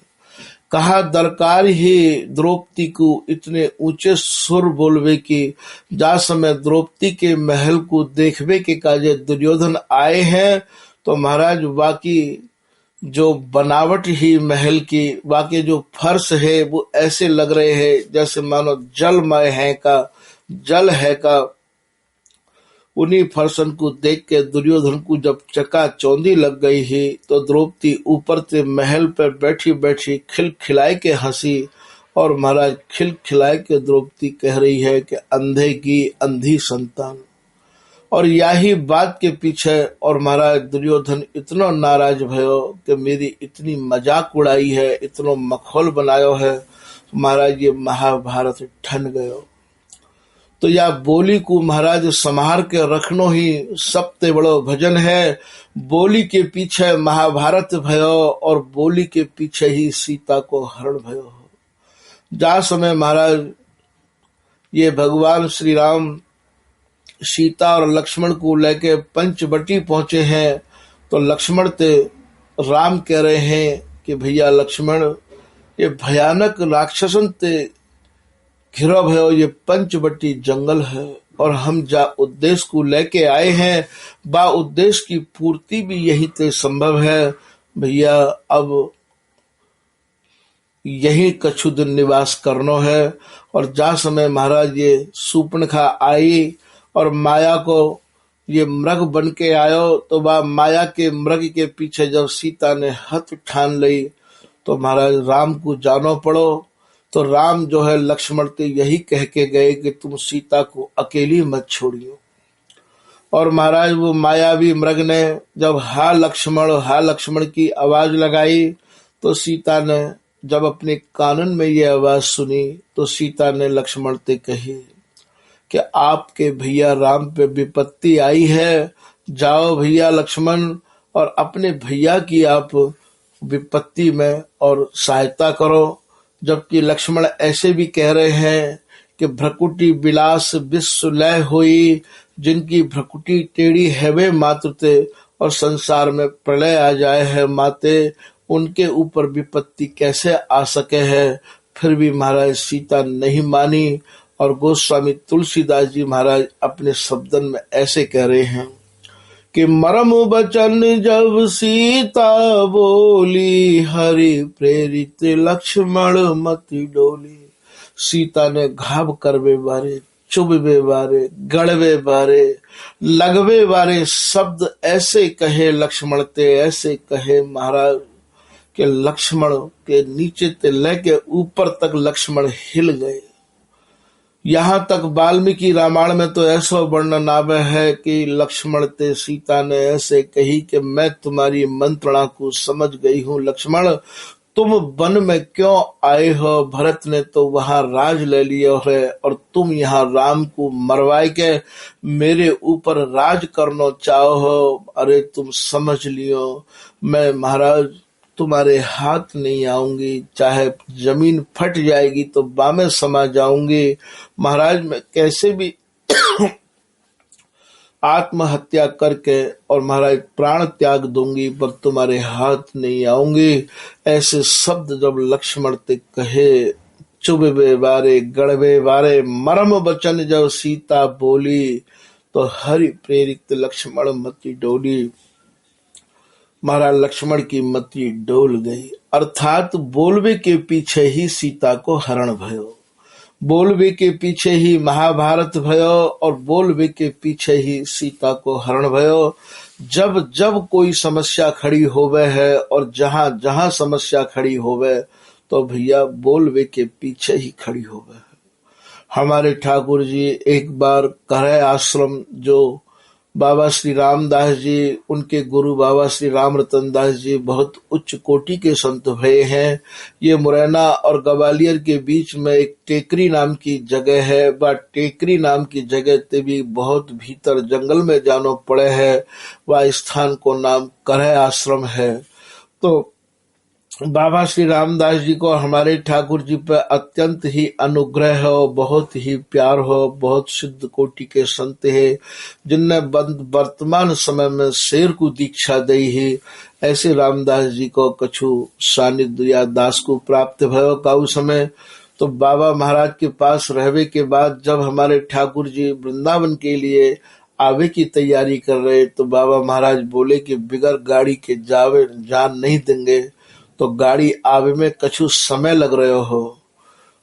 कहा दरकार ही द्रौपदी को इतने ऊंचे सुर बोलवे की, जा समय द्रौपदी के महल को देखवे के काजे दुर्योधन आए हैं तो महाराज बाकी जो बनावट ही महल की, बाकी जो फर्श है वो ऐसे लग रहे हैं जैसे मानो जलमय है का जल है का। उन्हीं फर्शन को देख के दुर्योधन को जब चकाचौंधी लग गई ही तो द्रौपदी ऊपर से महल पर बैठी बैठी खिलखिलाए के हंसी और महाराज खिलखिलाए के द्रौपदी कह रही है कि अंधे की अंधी संतान। और यही बात के पीछे और महाराज दुर्योधन इतना नाराज भयो कि मेरी इतनी मजाक उड़ाई है, इतना मखौल बनायो है, महाराज ये महाभारत ठन गयो। तो या बोली को महाराज संभार के रखनो ही सबसे बड़ो भजन है। बोली के पीछे महाभारत भयो और बोली के पीछे ही सीता को हरण भयो। जा समय महाराज ये भगवान श्री राम सीता और लक्ष्मण को लेके पंचवटी पहुंचे हैं तो लक्ष्मण ते राम कह रहे हैं कि भैया लक्ष्मण ये भयानक राक्षसन ते घिरा भयो, ये पंचवटी जंगल है और हम जा उद्देश्य को लेके आए हैं, बा उद्देश्य की पूर्ति भी यही ते संभव है। भैया अब यही कछु दिन निवास करनो है। और जा समय महाराज ये शूर्पणखा आई और माया को ये मृग बन के आयो तो बा माया के मृग के पीछे जब सीता ने हथ ठान ली तो महाराज राम को जानो पड़ो। तो राम जो है लक्ष्मण के यही कह के गए कि तुम सीता को अकेली मत छोड़ियो। और महाराज वो मायावी मृग ने जब हा लक्ष्मण की आवाज लगाई तो सीता ने जब अपने कानन में ये आवाज सुनी तो सीता ने लक्ष्मण से कही कि आपके भैया राम पे विपत्ति आई है, जाओ भैया लक्ष्मण और अपने भैया की आप विपत्ति में और सहायता करो। जबकि लक्ष्मण ऐसे भी कह रहे हैं कि भ्रकुटी विलास विश्व लय हुई, जिनकी भ्रकुटी टेढ़ी है वे मात्र थे और संसार में प्रलय आ जाए है माते, उनके ऊपर विपत्ति कैसे आ सके है। फिर भी महाराज सीता नहीं मानी और गोस्वामी तुलसीदास जी महाराज अपने शब्दन में ऐसे कह रहे हैं कि मरम बचन जब सीता बोली, हरि प्रेरित लक्ष्मण मति डोली। सीता ने घाव करवे बारे, चुभवे बारे, गड़वे बारे, लगवे बारे शब्द ऐसे कहे लक्ष्मण ते, ऐसे कहे महाराज के लक्ष्मण के नीचे ते लेके ऊपर तक लक्ष्मण हिल गए। यहाँ तक वाल्मीकि रामायण में तो ऐसा वर्णन आवे है कि लक्ष्मण ते सीता ने ऐसे कही कि मैं तुम्हारी मंत्रणा को समझ गई हूँ लक्ष्मण, तुम वन में क्यों आए हो, भरत ने तो वहां राज ले लिया है और तुम यहाँ राम को मरवाए के मेरे ऊपर राज करना चाहो। अरे तुम समझ लियो, मैं महाराज तुम्हारे हाथ नहीं आऊंगी, चाहे जमीन फट जाएगी तो बामें समा जाऊंगी। महाराज मैं कैसे भी आत्महत्या करके और महाराज प्राण त्याग दूंगी, पर तुम्हारे हाथ नहीं आऊंगी। ऐसे शब्द जब लक्ष्मण ते कहे, चुभवे बारे गढ़वे बारे मरम वचन जब सीता बोली, तो हरि प्रेरित लक्ष्मण मति डोली। महाराज लक्ष्मण की मति डोल गई, अर्थात बोलवे के पीछे ही सीता को हरण भयो, बोलवे के पीछे ही महाभारत भयो और बोलवे के पीछे ही सीता को हरण भयो। जब जब कोई समस्या खड़ी होवे है और जहां जहां समस्या खड़ी होवे तो भैया बोलवे के पीछे ही खड़ी होवे है। हमारे ठाकुर जी एक बार करय आश्रम, जो बाबा श्री रामदास जी, उनके गुरु बाबा श्री राम रतन दास जी बहुत उच्च कोटि के संत भये हैं। ये मुरैना और ग्वालियर के बीच में एक टेकरी नाम की जगह है, वह टेकरी नाम की जगह ते भी बहुत भीतर जंगल में जानो पड़े है। वह स्थान को नाम करय आश्रम है। तो बाबा श्री रामदास जी को हमारे ठाकुर जी पर अत्यंत ही अनुग्रह हो, बहुत ही प्यार हो, बहुत सिद्ध कोटि के संत है जिनने वर्तमान समय में शेर को दीक्षा दी है। ऐसे रामदास जी को कछु सानिध्य या दास को प्राप्त भयो काउ समय। तो बाबा महाराज के पास रहने के बाद जब हमारे ठाकुर जी वृंदावन के लिए आवे की तैयारी कर रहे तो बाबा महाराज बोले कि बिगर गाड़ी के जावे जान नहीं देंगे, तो गाड़ी आवे में कछु समय लग रहे हो।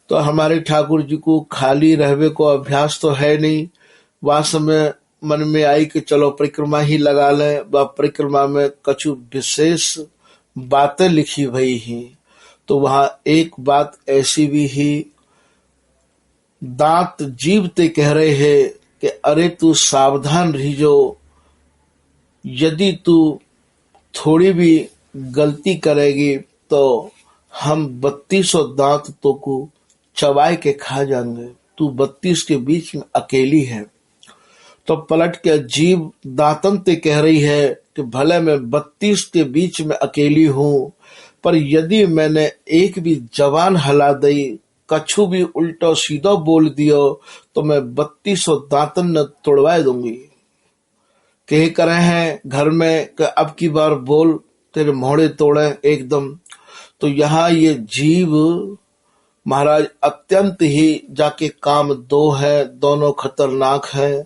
तो हमारे ठाकुर जी को खाली रहवे को अभ्यास तो है नहीं। वह समय मन में आई कि चलो परिक्रमा ही लगा लें। वह परिक्रमा में कछु विशेष बातें लिखी हुई ही। तो वहां एक बात ऐसी भी ही, दांत जीवते कह रहे हैं कि अरे तू सावधान रहिजो, यदि तू थोड़ी भी गलती करेगी तो हम 32 दांत तो को चबाए के खा जाएंगे, तू 32 के बीच में अकेली है। तो पलट के जीव दांतन ते कह रही है कि भले मैं 32 के बीच में अकेली हूं, पर यदि मैंने एक भी जवान हला दी, कछु भी उल्टा सीधा बोल दियो तो मैं 32 दांतन न तोड़वा दूंगी। कह करे हैं घर में कि अब की बार बोल तेरे मोहड़े तोड़े एकदम। तो यहाँ ये जीव महाराज अत्यंत ही जाके काम दो है, दोनों खतरनाक है।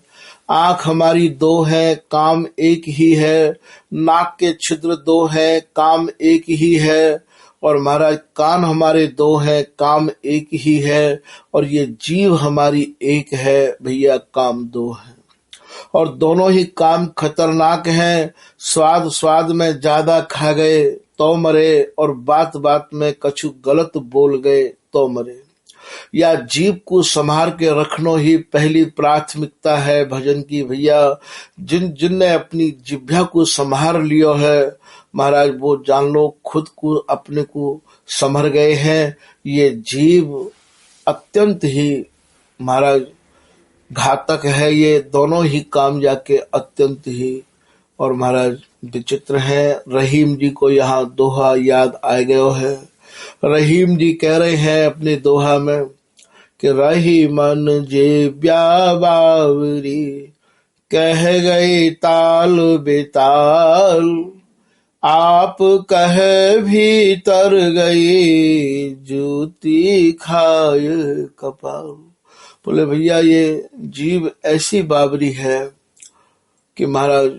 आंख हमारी दो है, काम एक ही है। नाक के छिद्र दो है, काम एक ही है। और महाराज कान हमारे दो है, काम एक ही है। और ये जीव हमारी एक है भैया, काम दो है और दोनों ही काम खतरनाक हैं। स्वाद स्वाद में ज्यादा खा गए तो मरे, और बात बात में कछु गलत बोल गए तो मरे। या जीव को संभाल के रखना ही पहली प्राथमिकता है भजन की भैया। जिनने अपनी जिह्वा को संभाल लियो है महाराज, वो जान लो खुद को अपने को संभर गए हैं। ये जीव अत्यंत ही महाराज घातक है। ये दोनों ही काम जाके अत्यंत ही और महाराज विचित्र है। रहीम जी को यहाँ दोहा याद आ गयो है। रहीम जी कह रहे हैं अपने दोहा में कि रही मन जे ब्याबावरी, कह गए ताल बेताल, आप कह भीतर गई, जूती खाए कपाल। बोले भैया ये जीव ऐसी बाबरी है कि महाराज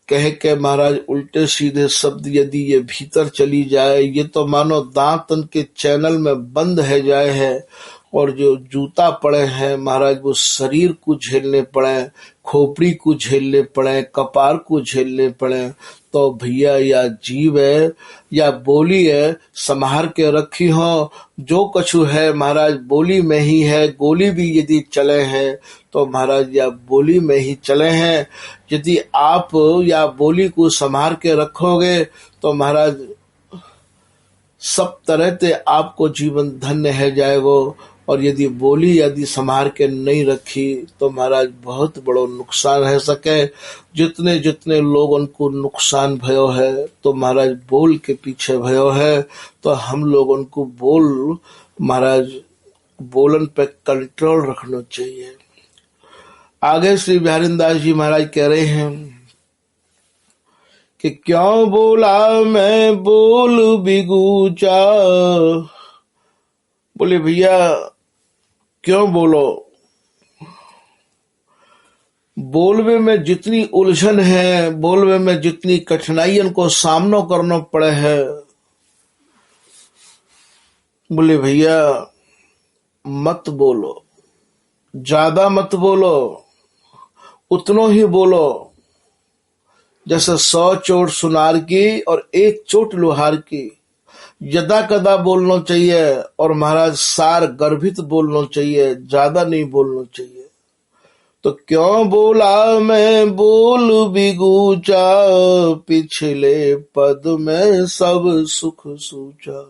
कह के महाराज उल्टे सीधे शब्द यदि ये भीतर चली जाए, ये तो मानो दांतन के चैनल में बंद है जाए है। और जो जूता पड़े हैं महाराज, वो शरीर को झेलने पड़े, खोपड़ी को झेलने पड़े, कपार को झेलने पड़े। तो भैया या जीव है या बोली है, संभार के रखी हो। जो कछु है महाराज बोली में ही है। गोली भी यदि चले हैं तो महाराज या बोली में ही चले हैं। यदि आप या बोली को संभार के रखोगे तो महाराज सब तरह से आपको जीवन धन्य है जाएगो। और यदि बोली यदि संभार के नहीं रखी तो महाराज बहुत बड़ो नुकसान है सके। जितने जितने लोगों को नुकसान भयो है तो महाराज बोल के पीछे भयो है। तो हम लोगों को बोल महाराज बोलन पे कंट्रोल रखना चाहिए। आगे श्री बिहारी दास जी महाराज कह रहे हैं कि क्यों बोला मैं बोल बिगूचा। बोले भैया क्यों बोलो, बोलवे में जितनी उलझन है, बोलवे में जितनी कठिनाइयों को सामना करना पड़े है। बोले भैया मत बोलो, ज्यादा मत बोलो, उतनो ही बोलो जैसे 100 चोट सुनार की और 1 चोट लोहार की। यदा कदा बोलना चाहिए और महाराज सार गर्भित बोलना चाहिए, ज्यादा नहीं बोलना चाहिए। तो क्यों बोला मैं बोल बिगूचा, पिछले पद में सब सुख सूचा।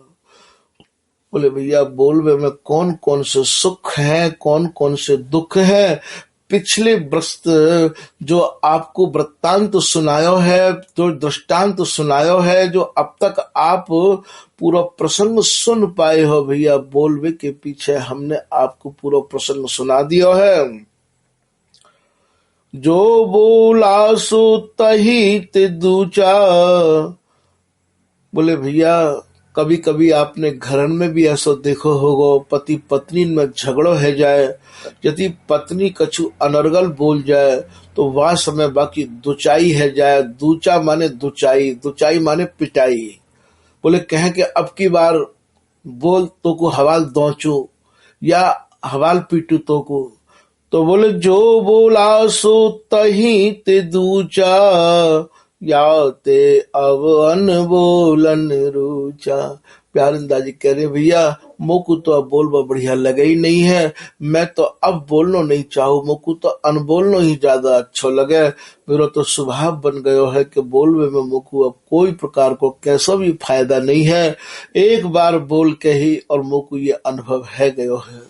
बोले भैया बोलवे में कौन कौन से सुख है, कौन कौन से दुख है, पिछले वृत्त जो आपको वृत्तांत सुनायो है, जो दृष्टांत सुनायो है, जो अब तक आप पूरा प्रसंग सुन पाए हो, भैया बोलवे के पीछे हमने आपको पूरा प्रसंग सुना दिया है। जो बोला सो तही ते दूचा। बोले भैया कभी कभी आपने घर में भी ऐसा देखो होगो, पति पत्नी में झगड़ो है जाए, यदि पत्नी कछु अनर्गल बोल जाए तो वह समय बाकी दुचाई है जाए। दूचा माने दुचाई, दुचाई माने पिटाई। बोले कहें कि अब की बार बोल तो को हवाल दौचू या हवाल पीटू तो बोले जो बोला सो तही ते दूचा, या ते अब अनबोलन रूचा। प्यारंदा जी कह रहे भैया मोकू तो अब बोलबा बढ़िया लगे ही नहीं है, मैं तो अब बोलना नहीं चाहूँ, मोकू तो अनबोलना ही ज्यादा अच्छा लगे। मेरा तो स्वभाव बन गयो है कि बोलवे में मोकू अब कोई प्रकार को कैसा भी फायदा नहीं है, एक बार बोल के ही और मोकू ये अनुभव है गयो है।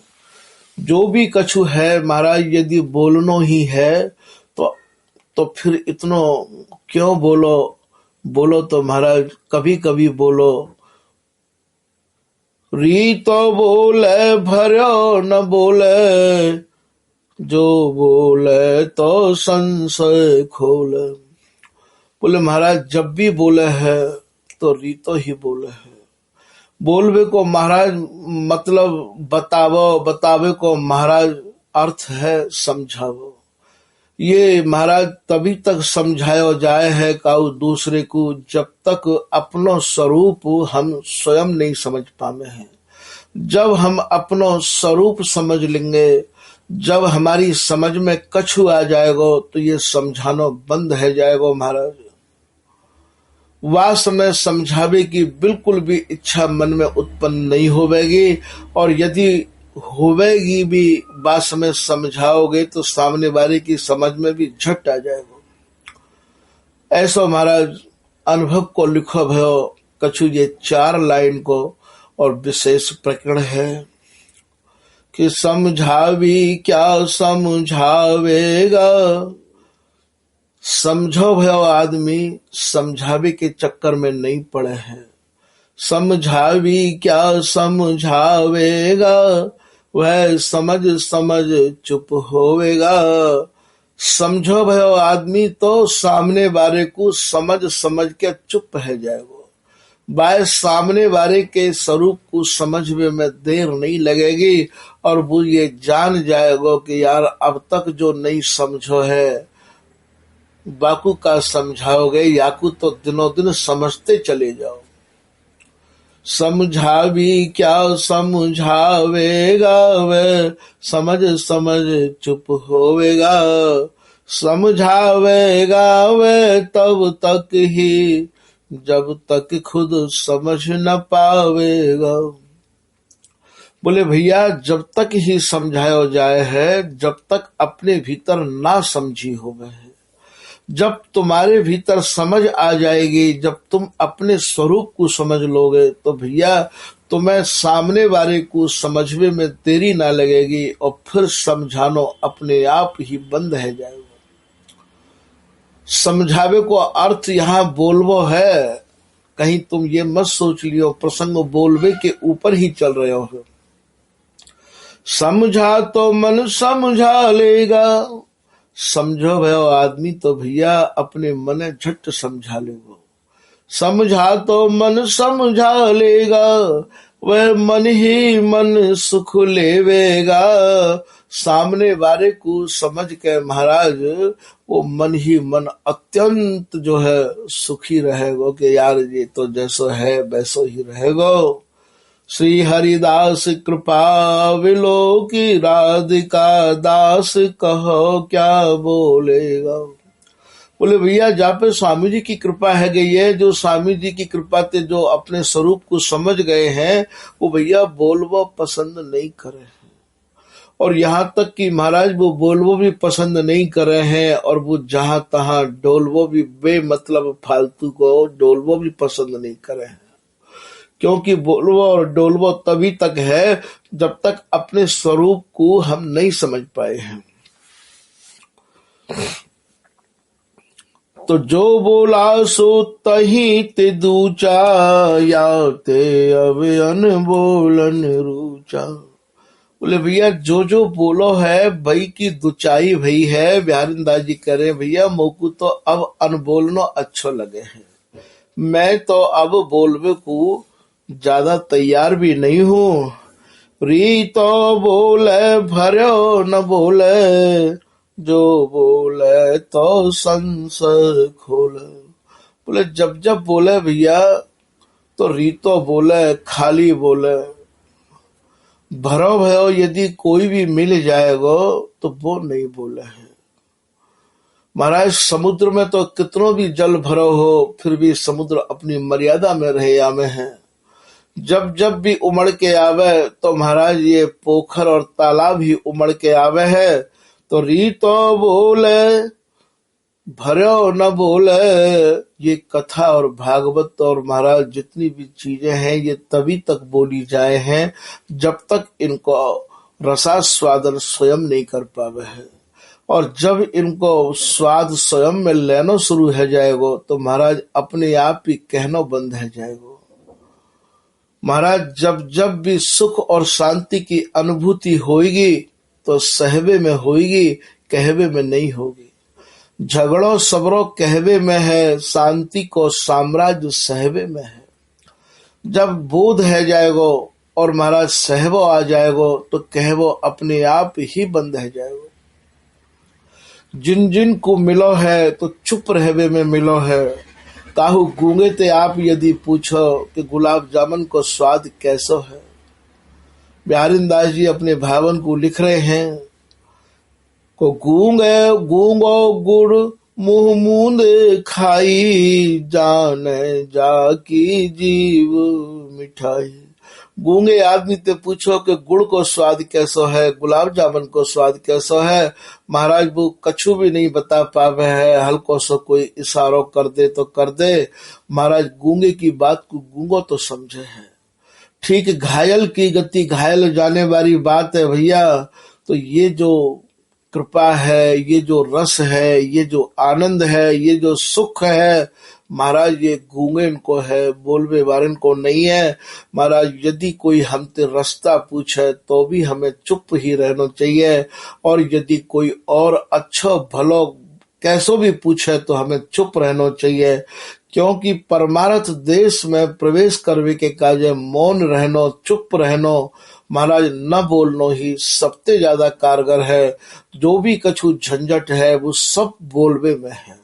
जो भी कछु है महाराज यदि बोलनो ही है तो फिर इतनो क्यों बोलो, बोलो तो महाराज कभी कभी बोलो। री तो बोले भरो न बोले, जो बोले तो संशय खोले। बोले महाराज जब भी बोले है तो री तो ही बोले है। बोलवे को महाराज मतलब बतावो, बतावे को महाराज अर्थ है समझावो। ये महाराज तभी तक समझायो जाए है काउ दूसरे को जब तक अपनो स्वरूप हम स्वयं नहीं समझ पावे हैं। जब हम अपनो स्वरूप समझ लेंगे, जब हमारी समझ में कछु आ जाएगा तो ये समझाना बंद है जाएगा महाराज। वह समय समझावे की बिल्कुल भी इच्छा मन में उत्पन्न नहीं होवेगी, और यदि होवेगी भी बात समय समझाओगे तो सामने वाले की समझ में भी झट आ जाएगा। ऐसा महाराज अनुभव को लिखो भयो कछु ये 4 लाइन को, और विशेष प्रकरण है कि समझावी क्या समझावेगा। समझो भयो आदमी समझावे के चक्कर में नहीं पड़े हैं। समझावी क्या समझावेगा, वह समझ समझ चुप होवेगा। समझो भयो आदमी तो सामने वाले को समझ समझ के चुप है जाएगा। बाय सामने वाले के स्वरूप को समझने में देर नहीं लगेगी, और वो ये जान जाएगा कि यार अब तक जो नहीं समझो है बाकू का समझाओगे, याकू तो दिनों दिन समझते चले जाओ। समझावी क्या समझावेगा, वह समझ समझ चुप होवेगा। समझावेगा वह तब तक ही जब तक खुद समझ न पावेगा। बोले भैया जब तक ही समझाया जाए है जब तक अपने भीतर ना समझी होवे है। जब तुम्हारे भीतर समझ आ जाएगी, जब तुम अपने स्वरूप को समझ लोगे, तो भैया तुम्हें सामने वाले को समझने में देरी ना लगेगी और फिर समझानो अपने आप ही बंद है जाएगा। समझावे को अर्थ यहाँ बोलवो है, कहीं तुम ये मत सोच लियो प्रसंग बोलवे के ऊपर ही चल रहे हो। समझा तो मन समझा लेगा, समझो भयो आदमी तो भैया अपने मन झट समझा लेगा। समझा तो मन समझा लेगा, वह मन ही मन सुख लेवेगा। सामने वाले को समझ के महाराज वो मन ही मन अत्यंत जो है सुखी रहेगा कि यार ये तो जैसो है वैसो ही रहेगा। श्री हरिदास कृपा विलो की राधिका दास कहो क्या बोलेगा। बोले भैया जहाँ पे स्वामी जी की कृपा है गई है, जो स्वामी जी की कृपा से जो अपने स्वरूप को समझ गए हैं, वो भैया बोलवो पसंद नहीं करे, और यहाँ तक कि महाराज वो बोलवो भी पसंद नहीं कर रहे हैं, और वो जहां तहां डोलवो भी बेमतलब फालतू को डोलवो भी पसंद नहीं कर रहे हैं। क्योंकि बोलवो और डोलवो तभी तक है जब तक अपने स्वरूप को हम नहीं समझ पाए हैं। तो जो बोला सो तही ते दूचा, या ते अब अनबोलन रूचा। बोले भैया जो जो बोलो है भाई की दुचाई भई है। बिहारीदास जी कह रहे भैया मोकू तो अब अनबोलनो अच्छो लगे हैं, मैं तो अब बोलवे को ज्यादा तैयार भी नहीं हूँ। री तो बोले भरो न बोले, जो बोले तो संसार खोले। बोले जब जब बोले भैया तो रीतो बोले, खाली बोले, भरो भयो यदि कोई भी मिल जाएगा तो वो नहीं बोले है। महाराज समुद्र में तो कितनों भी जल भरो हो, फिर भी समुद्र अपनी मर्यादा में रहे आवे हैं। जब जब भी उमड़ के आवे तो महाराज ये पोखर और तालाब ही उमड़ के आवे है। तो रीतो बोले भरो न बोले, ये कथा और भागवत और महाराज जितनी भी चीजें हैं ये तभी तक बोली जाए हैं जब तक इनको रसास्वादन स्वयं नहीं कर पावे है। और जब इनको स्वाद स्वयं में लेना शुरू हो जाएगा तो महाराज अपने आप ही कहना बंद हो जाएगा। महाराज जब जब भी सुख और शांति की अनुभूति होगी तो सहबे में होगी, कहवे में नहीं होगी। झगड़ो सबरो कहवे में है, शांति को साम्राज्य सहबे में है। जब बोध है जाएगो और महाराज सहबो आ जाएगो तो कहवो अपने आप ही बंद है जाएगो। जिन जिन को मिलो है तो चुप रहवे में मिलो है। काहू गूंगे ते आप यदि पूछो कि गुलाब जामुन को स्वाद कैसो है। बिहारीदास जी अपने भावन को लिख रहे हैं को गूंगे गूंगो गुड़ मुंह मूंद खाई, जाने जाकी जीव मिठाई। गूंगे आदमी ते पूछो कि गुड़ को स्वाद कैसो है, गुलाब जामुन को स्वाद कैसो है। महाराज वो कछु भी नहीं बता पावे है, हल्को सो कोई इशारो कर दे तो कर दे। महाराज गूंगे की बात को गूंगो तो समझे है। ठीक घायल की गति घायल जाने वाली बात है भैया। तो ये जो कृपा है, ये जो रस है, ये जो आनंद है, ये जो सुख है महाराज ये गूंगे इनको है, बोलवे वारन को नहीं है। महाराज यदि कोई हमसे रास्ता पूछे तो भी हमें चुप ही रहना चाहिए, और यदि कोई और अच्छा भलो कैसो भी पूछे तो हमें चुप रहना चाहिए। क्योंकि परमार्थ देश में प्रवेश करने के काजे मौन रहनो, चुप रहनो, महाराज न बोलनो ही सबसे ज्यादा कारगर है। जो भी कछु झंझट है वो सब बोलवे में है।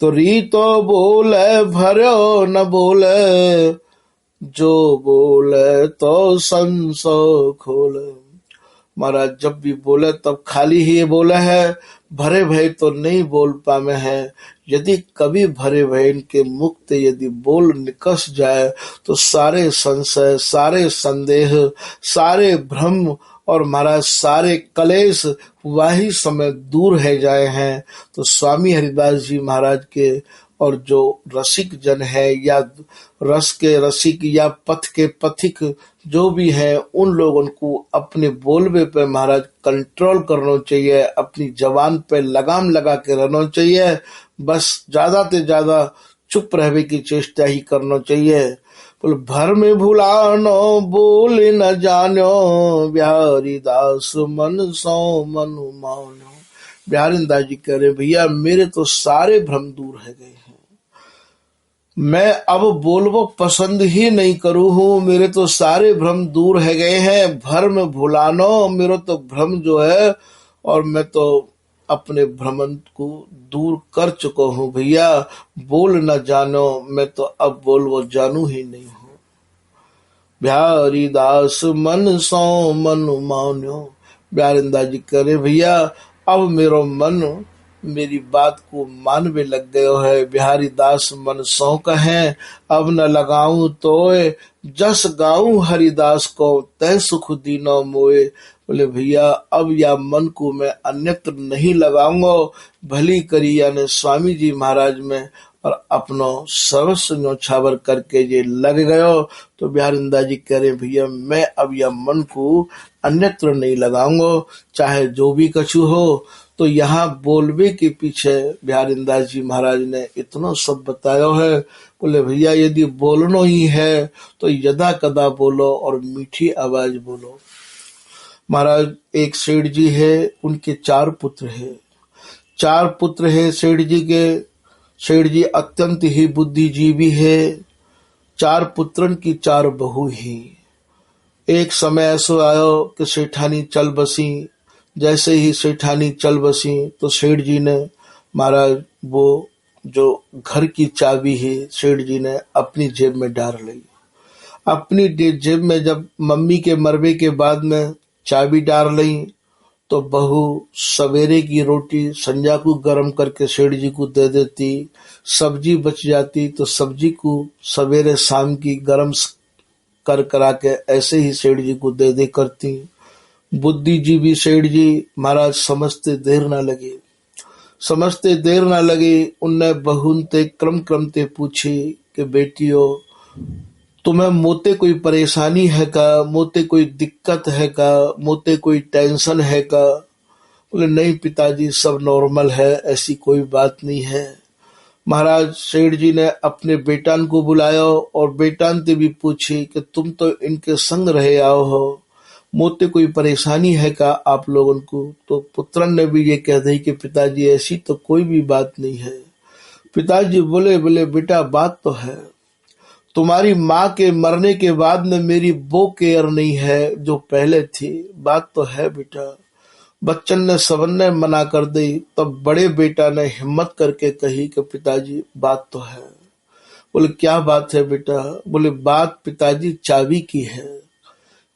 तो रीतो बोले भरो न बोले, जो बोले तो संसो खोले। महाराज जब भी बोले तब खाली ही बोले है, भरे भय तो नहीं बोल पावे हैं। यदि कभी भरे भय इनके मुख से यदि बोल निकस जाए तो सारे संशय, सारे संदेह, सारे भ्रम और महाराज सारे कलेश वही समय दूर है जाए हैं। तो स्वामी हरिदास जी महाराज के और जो रसिक जन है या रस के रसिक या पथ के पथिक जो भी है, उन लोगों को अपने बोलबे पे महाराज कंट्रोल करना चाहिए, अपनी जबान पे लगाम लगा के रहना चाहिए। बस ज्यादा से ज्यादा चुप रहने की चेष्टा ही करना चाहिए। बोल भर में भुलानो बोल न जानो, बिहारी दास मन सो मनु मानो। बिहारी दास जी कह रहे भैया मेरे तो सारे भ्रम दूर है गए हैं, मैं अब बोलबो पसंद ही नहीं करूँ हूँ, मेरे तो सारे भ्रम दूर है गए हैं। भर में भुलानो, मेरा तो भ्रम जो है और मैं तो अपने भ्रमण को दूर कर चुका हूँ भैया। बोल न जानो, मैं तो अब बोलबो जानू ही नहीं हूँ। बिहारी दास मन सो मनु मान्यो। बिहारी दास जी कह रहे भैया अब मेरो मन मेरी बात को मानवे लग गयो है। बिहारी दास मन सौ कहे अब न लगाऊं तोय, जस गाऊं हरिदास को तय सुख दीनो मोए। बोले भैया अब या मन को मैं अन्यत्र नहीं लगाऊंगा। भली करी यानी स्वामी जी महाराज में और अपनो सर्वस्व न्योछावर करके ये लग गयो। तो बिहारी दास जी कह रहे भैया मैं अब यह मन को अन्यत्र नहीं लगाऊंगा, चाहे जो भी कछु हो। तो यहाँ बोलबे के पीछे बिहारी दास जी महाराज ने इतना सब बताया है। बोले भैया यदि बोलना ही है तो यदा कदा बोलो और मीठी आवाज बोलो। महाराज एक सेठ जी है, उनके 4 पुत्र है। 4 पुत्र है सेठ जी के। सेठ जी अत्यंत ही बुद्धिजीवी है। 4 पुत्रन की 4 बहू ही। एक समय ऐसा आयो कि सेठानी चल बसी। जैसे ही सेठानी चल बसी तो सेठ जी ने महाराज वो जो घर की चाबी है सेठ जी ने अपनी जेब में डाल ली। अपनी जेब में जब मम्मी के मरने के बाद में चाबी डाल ली तो बहू सवेरे की रोटी संजा को गर्म करके सेठ जी को दे देती। सब्जी बच जाती तो सब्जी को सवेरे शाम की गर्म कर करा के ऐसे ही सेठ जी को दे दे करती। बुद्धिजीवी सेठ जी महाराज समझते देर ना लगे। उनने बहुन ते क्रम ते पूछी कि बेटियों तुम्हें मोते कोई परेशानी है का, मोते कोई दिक्कत है का, मोते कोई टेंशन है का। बोले नहीं पिताजी सब नॉर्मल है, ऐसी कोई बात नहीं है। महाराज सेठ जी ने अपने बेटान को बुलाया और बेटान से भी पूछी कि तुम तो इनके संग रहे आओ हो, मोते कोई परेशानी है का आप लोगों को। तो पुत्रन ने भी ये कह दी कि पिताजी ऐसी तो कोई भी बात नहीं है। पिताजी बोले बेटा बात तो है, तुम्हारी माँ के मरने के बाद में मेरी वो केयर नहीं है जो पहले थी। बात तो है बेटा। बच्चन ने सबन ने मना कर दी। तब बड़े बेटा ने हिम्मत करके कही कि पिताजी बात तो है। बोले क्या बात है बेटा। बोले बात पिताजी चाबी की है।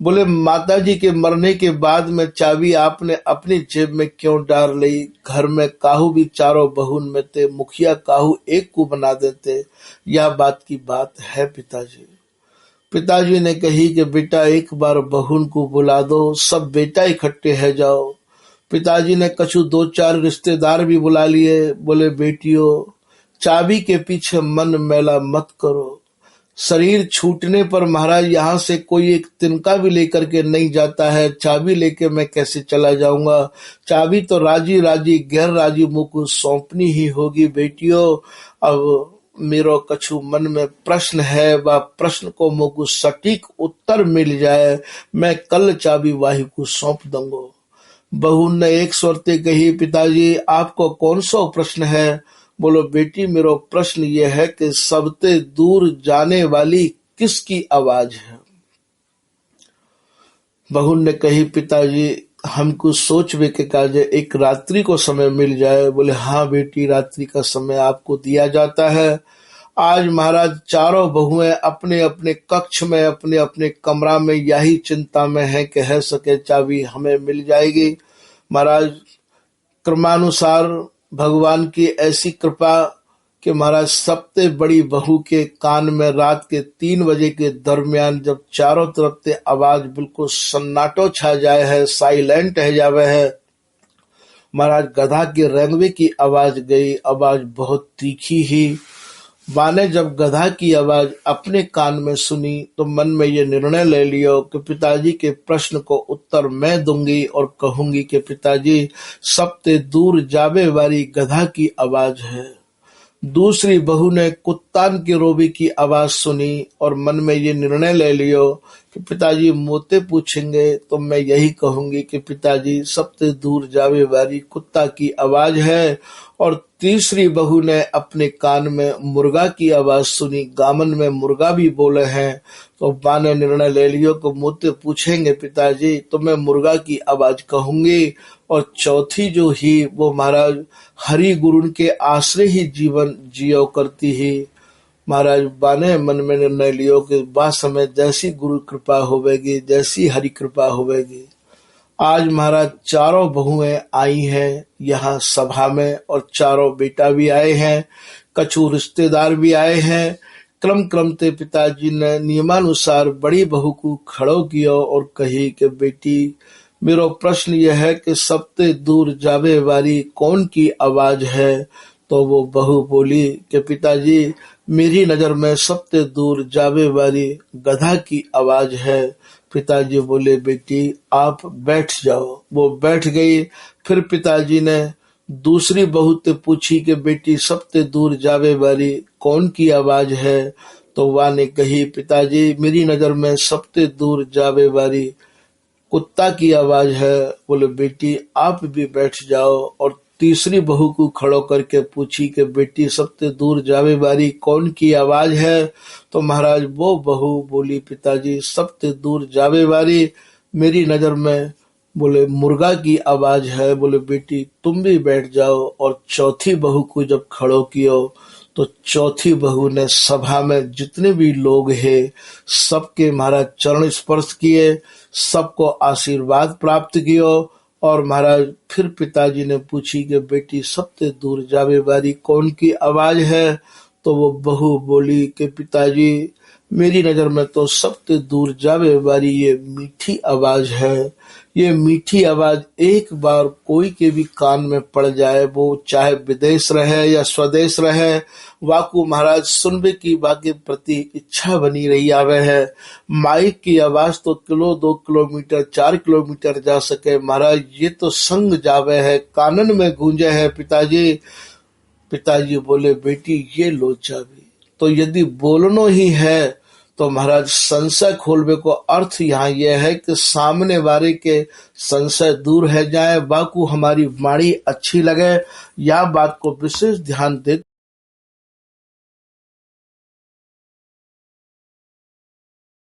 बोले माताजी के मरने के बाद में चाबी आपने अपनी जेब में क्यों डाल ली। घर में काहू भी 4 बहुन में थे, मुखिया काहू एक को बना देते। यह बात की बात है पिताजी। पिताजी ने कही कि बेटा एक बार बहुन को बुला दो, सब बेटा इकट्ठे है जाओ। पिताजी ने कछु 2-4 रिश्तेदार भी बुला लिए। बोले बेटियों चाबी के पीछे मन मैला मत करो। शरीर छूटने पर महाराज यहाँ से कोई एक तिनका भी लेकर के नहीं जाता है। चाबी लेके मैं कैसे चला जाऊंगा। चाबी तो राजी राजी गैर राजी मुँह को सौंपनी ही होगी। बेटियों अब मेरो कछु मन में प्रश्न है, वह प्रश्न को मुँह को सटीक उत्तर मिल जाए, मैं कल चाबी वाही को सौंप दूंगा। बहू ने एक स्वरते कही पिताजी आपको कौन सा प्रश्न है। बोलो बेटी मेरो प्रश्न ये है कि सबसे दूर जाने वाली किसकी आवाज है। बहू ने कही पिताजी हमको सोचने के काज एक रात्रि को समय मिल जाए। बोले हाँ बेटी रात्रि का समय आपको दिया जाता है। आज महाराज 4 बहुएं अपने अपने कक्ष में अपने अपने कमरा में यही चिंता में है कि है सके चाबी हमें मिल जाएगी। महाराज क्रमानुसार भगवान की ऐसी कृपा कि महाराज सबसे बड़ी बहू के कान में रात के 3 बजे के दरमियान जब चारों तरफ से आवाज बिल्कुल सन्नाटो छा जाए है, साइलेंट है जावे है, महाराज गधा के रेंगवे की आवाज गई। आवाज बहुत तीखी ही। माने जब गधा की आवाज अपने कान में सुनी तो मन में ये निर्णय ले लियो कि पिताजी के प्रश्न को उत्तर मैं दूंगी और कहूंगी कि पिताजी सबसे दूर जावे वाली गधा की आवाज है। दूसरी बहू ने कुत्तान की रोबी की आवाज सुनी और मन में ये निर्णय ले लियो कि पिताजी मोते पूछेंगे तो मैं यही कहूंगी कि पिताजी सबसे दूर जावे वाली कुत्ता की आवाज है। और तीसरी बहू ने अपने कान में मुर्गा की आवाज सुनी, गामन में मुर्गा भी बोले हैं, तो माँ ने निर्णय ले लियो कि मोते पूछेंगे पिताजी तो मैं मुर्गा की आवाज कहूंगी। और चौथी जो ही वो महाराज हरि गुरु के आश्रय ही जीवन जियो करती ही। महाराज बाने मन में निर्णय लियो कि बा समय जैसी गुरु कृपा होवेगी, जैसी हरि कृपा होवेगी। आज महाराज चारों बहुएं आई हैं यहाँ सभा में और चारों बेटा भी आए हैं, कछु रिश्तेदार भी आए हैं। क्रम क्रम ते पिताजी ने नियमानुसार बड़ी बहू को खड़ो किया और कही कि बेटी मेरो प्रश्न यह है कि सबसे दूर जावे वाली कौन की आवाज है। तो वो बहू बोली कि पिताजी मेरी नजर में सबसे दूर जावे वाली गधा की आवाज है। पिताजी बोले बेटी आप बैठ जाओ। वो बैठ गई। फिर पिताजी ने दूसरी बहू से पूछी कि बेटी सबसे दूर जावे वाली कौन की आवाज है। तो वह ने कही पिताजी मेरी नजर में सबसे दूर जावे वाली कुत्ता की आवाज है। बोले बेटी आप भी बैठ जाओ। और तीसरी बहू को खड़ो करके पूछी कि बेटी सबसे दूर जावे वाली कौन की आवाज है। तो महाराज वो बहू बोली पिताजी सबसे दूर जावे वाली मेरी नजर में बोले मुर्गा की आवाज है। बोले बेटी तुम भी बैठ जाओ। और चौथी बहू को जब खड़ो कियो तो चौथी बहू ने सभा में जितने भी लोग हैं सबके महाराज चरण स्पर्श किए, सबको आशीर्वाद प्राप्त कियो। और महाराज फिर पिताजी ने पूछी कि बेटी सबसे दूर जावे वाली कौन की आवाज है। तो वो बहू बोली कि पिताजी मेरी नजर में तो सबसे दूर जावे वाली ये मीठी आवाज है। ये मीठी आवाज एक बार कोई के भी कान में पड़ जाए, वो चाहे विदेश रहे या स्वदेश रहे, वाकू महाराज सुनबे की बाकी प्रति इच्छा बनी रही आवे है। माइक की आवाज तो 2 किलोमीटर 4 किलोमीटर जा सके, महाराज ये तो संग जावे है, कानन में गूंजे है। पिताजी बोले बेटी ये लो चाबी। तो यदि बोलनो ही है तो महाराज संशय खोलवे को अर्थ यहाँ यह है कि सामने वाले के संशय दूर है जाए, बाकू हमारी वाणी अच्छी लगे, या बात को विशेष ध्यान दे।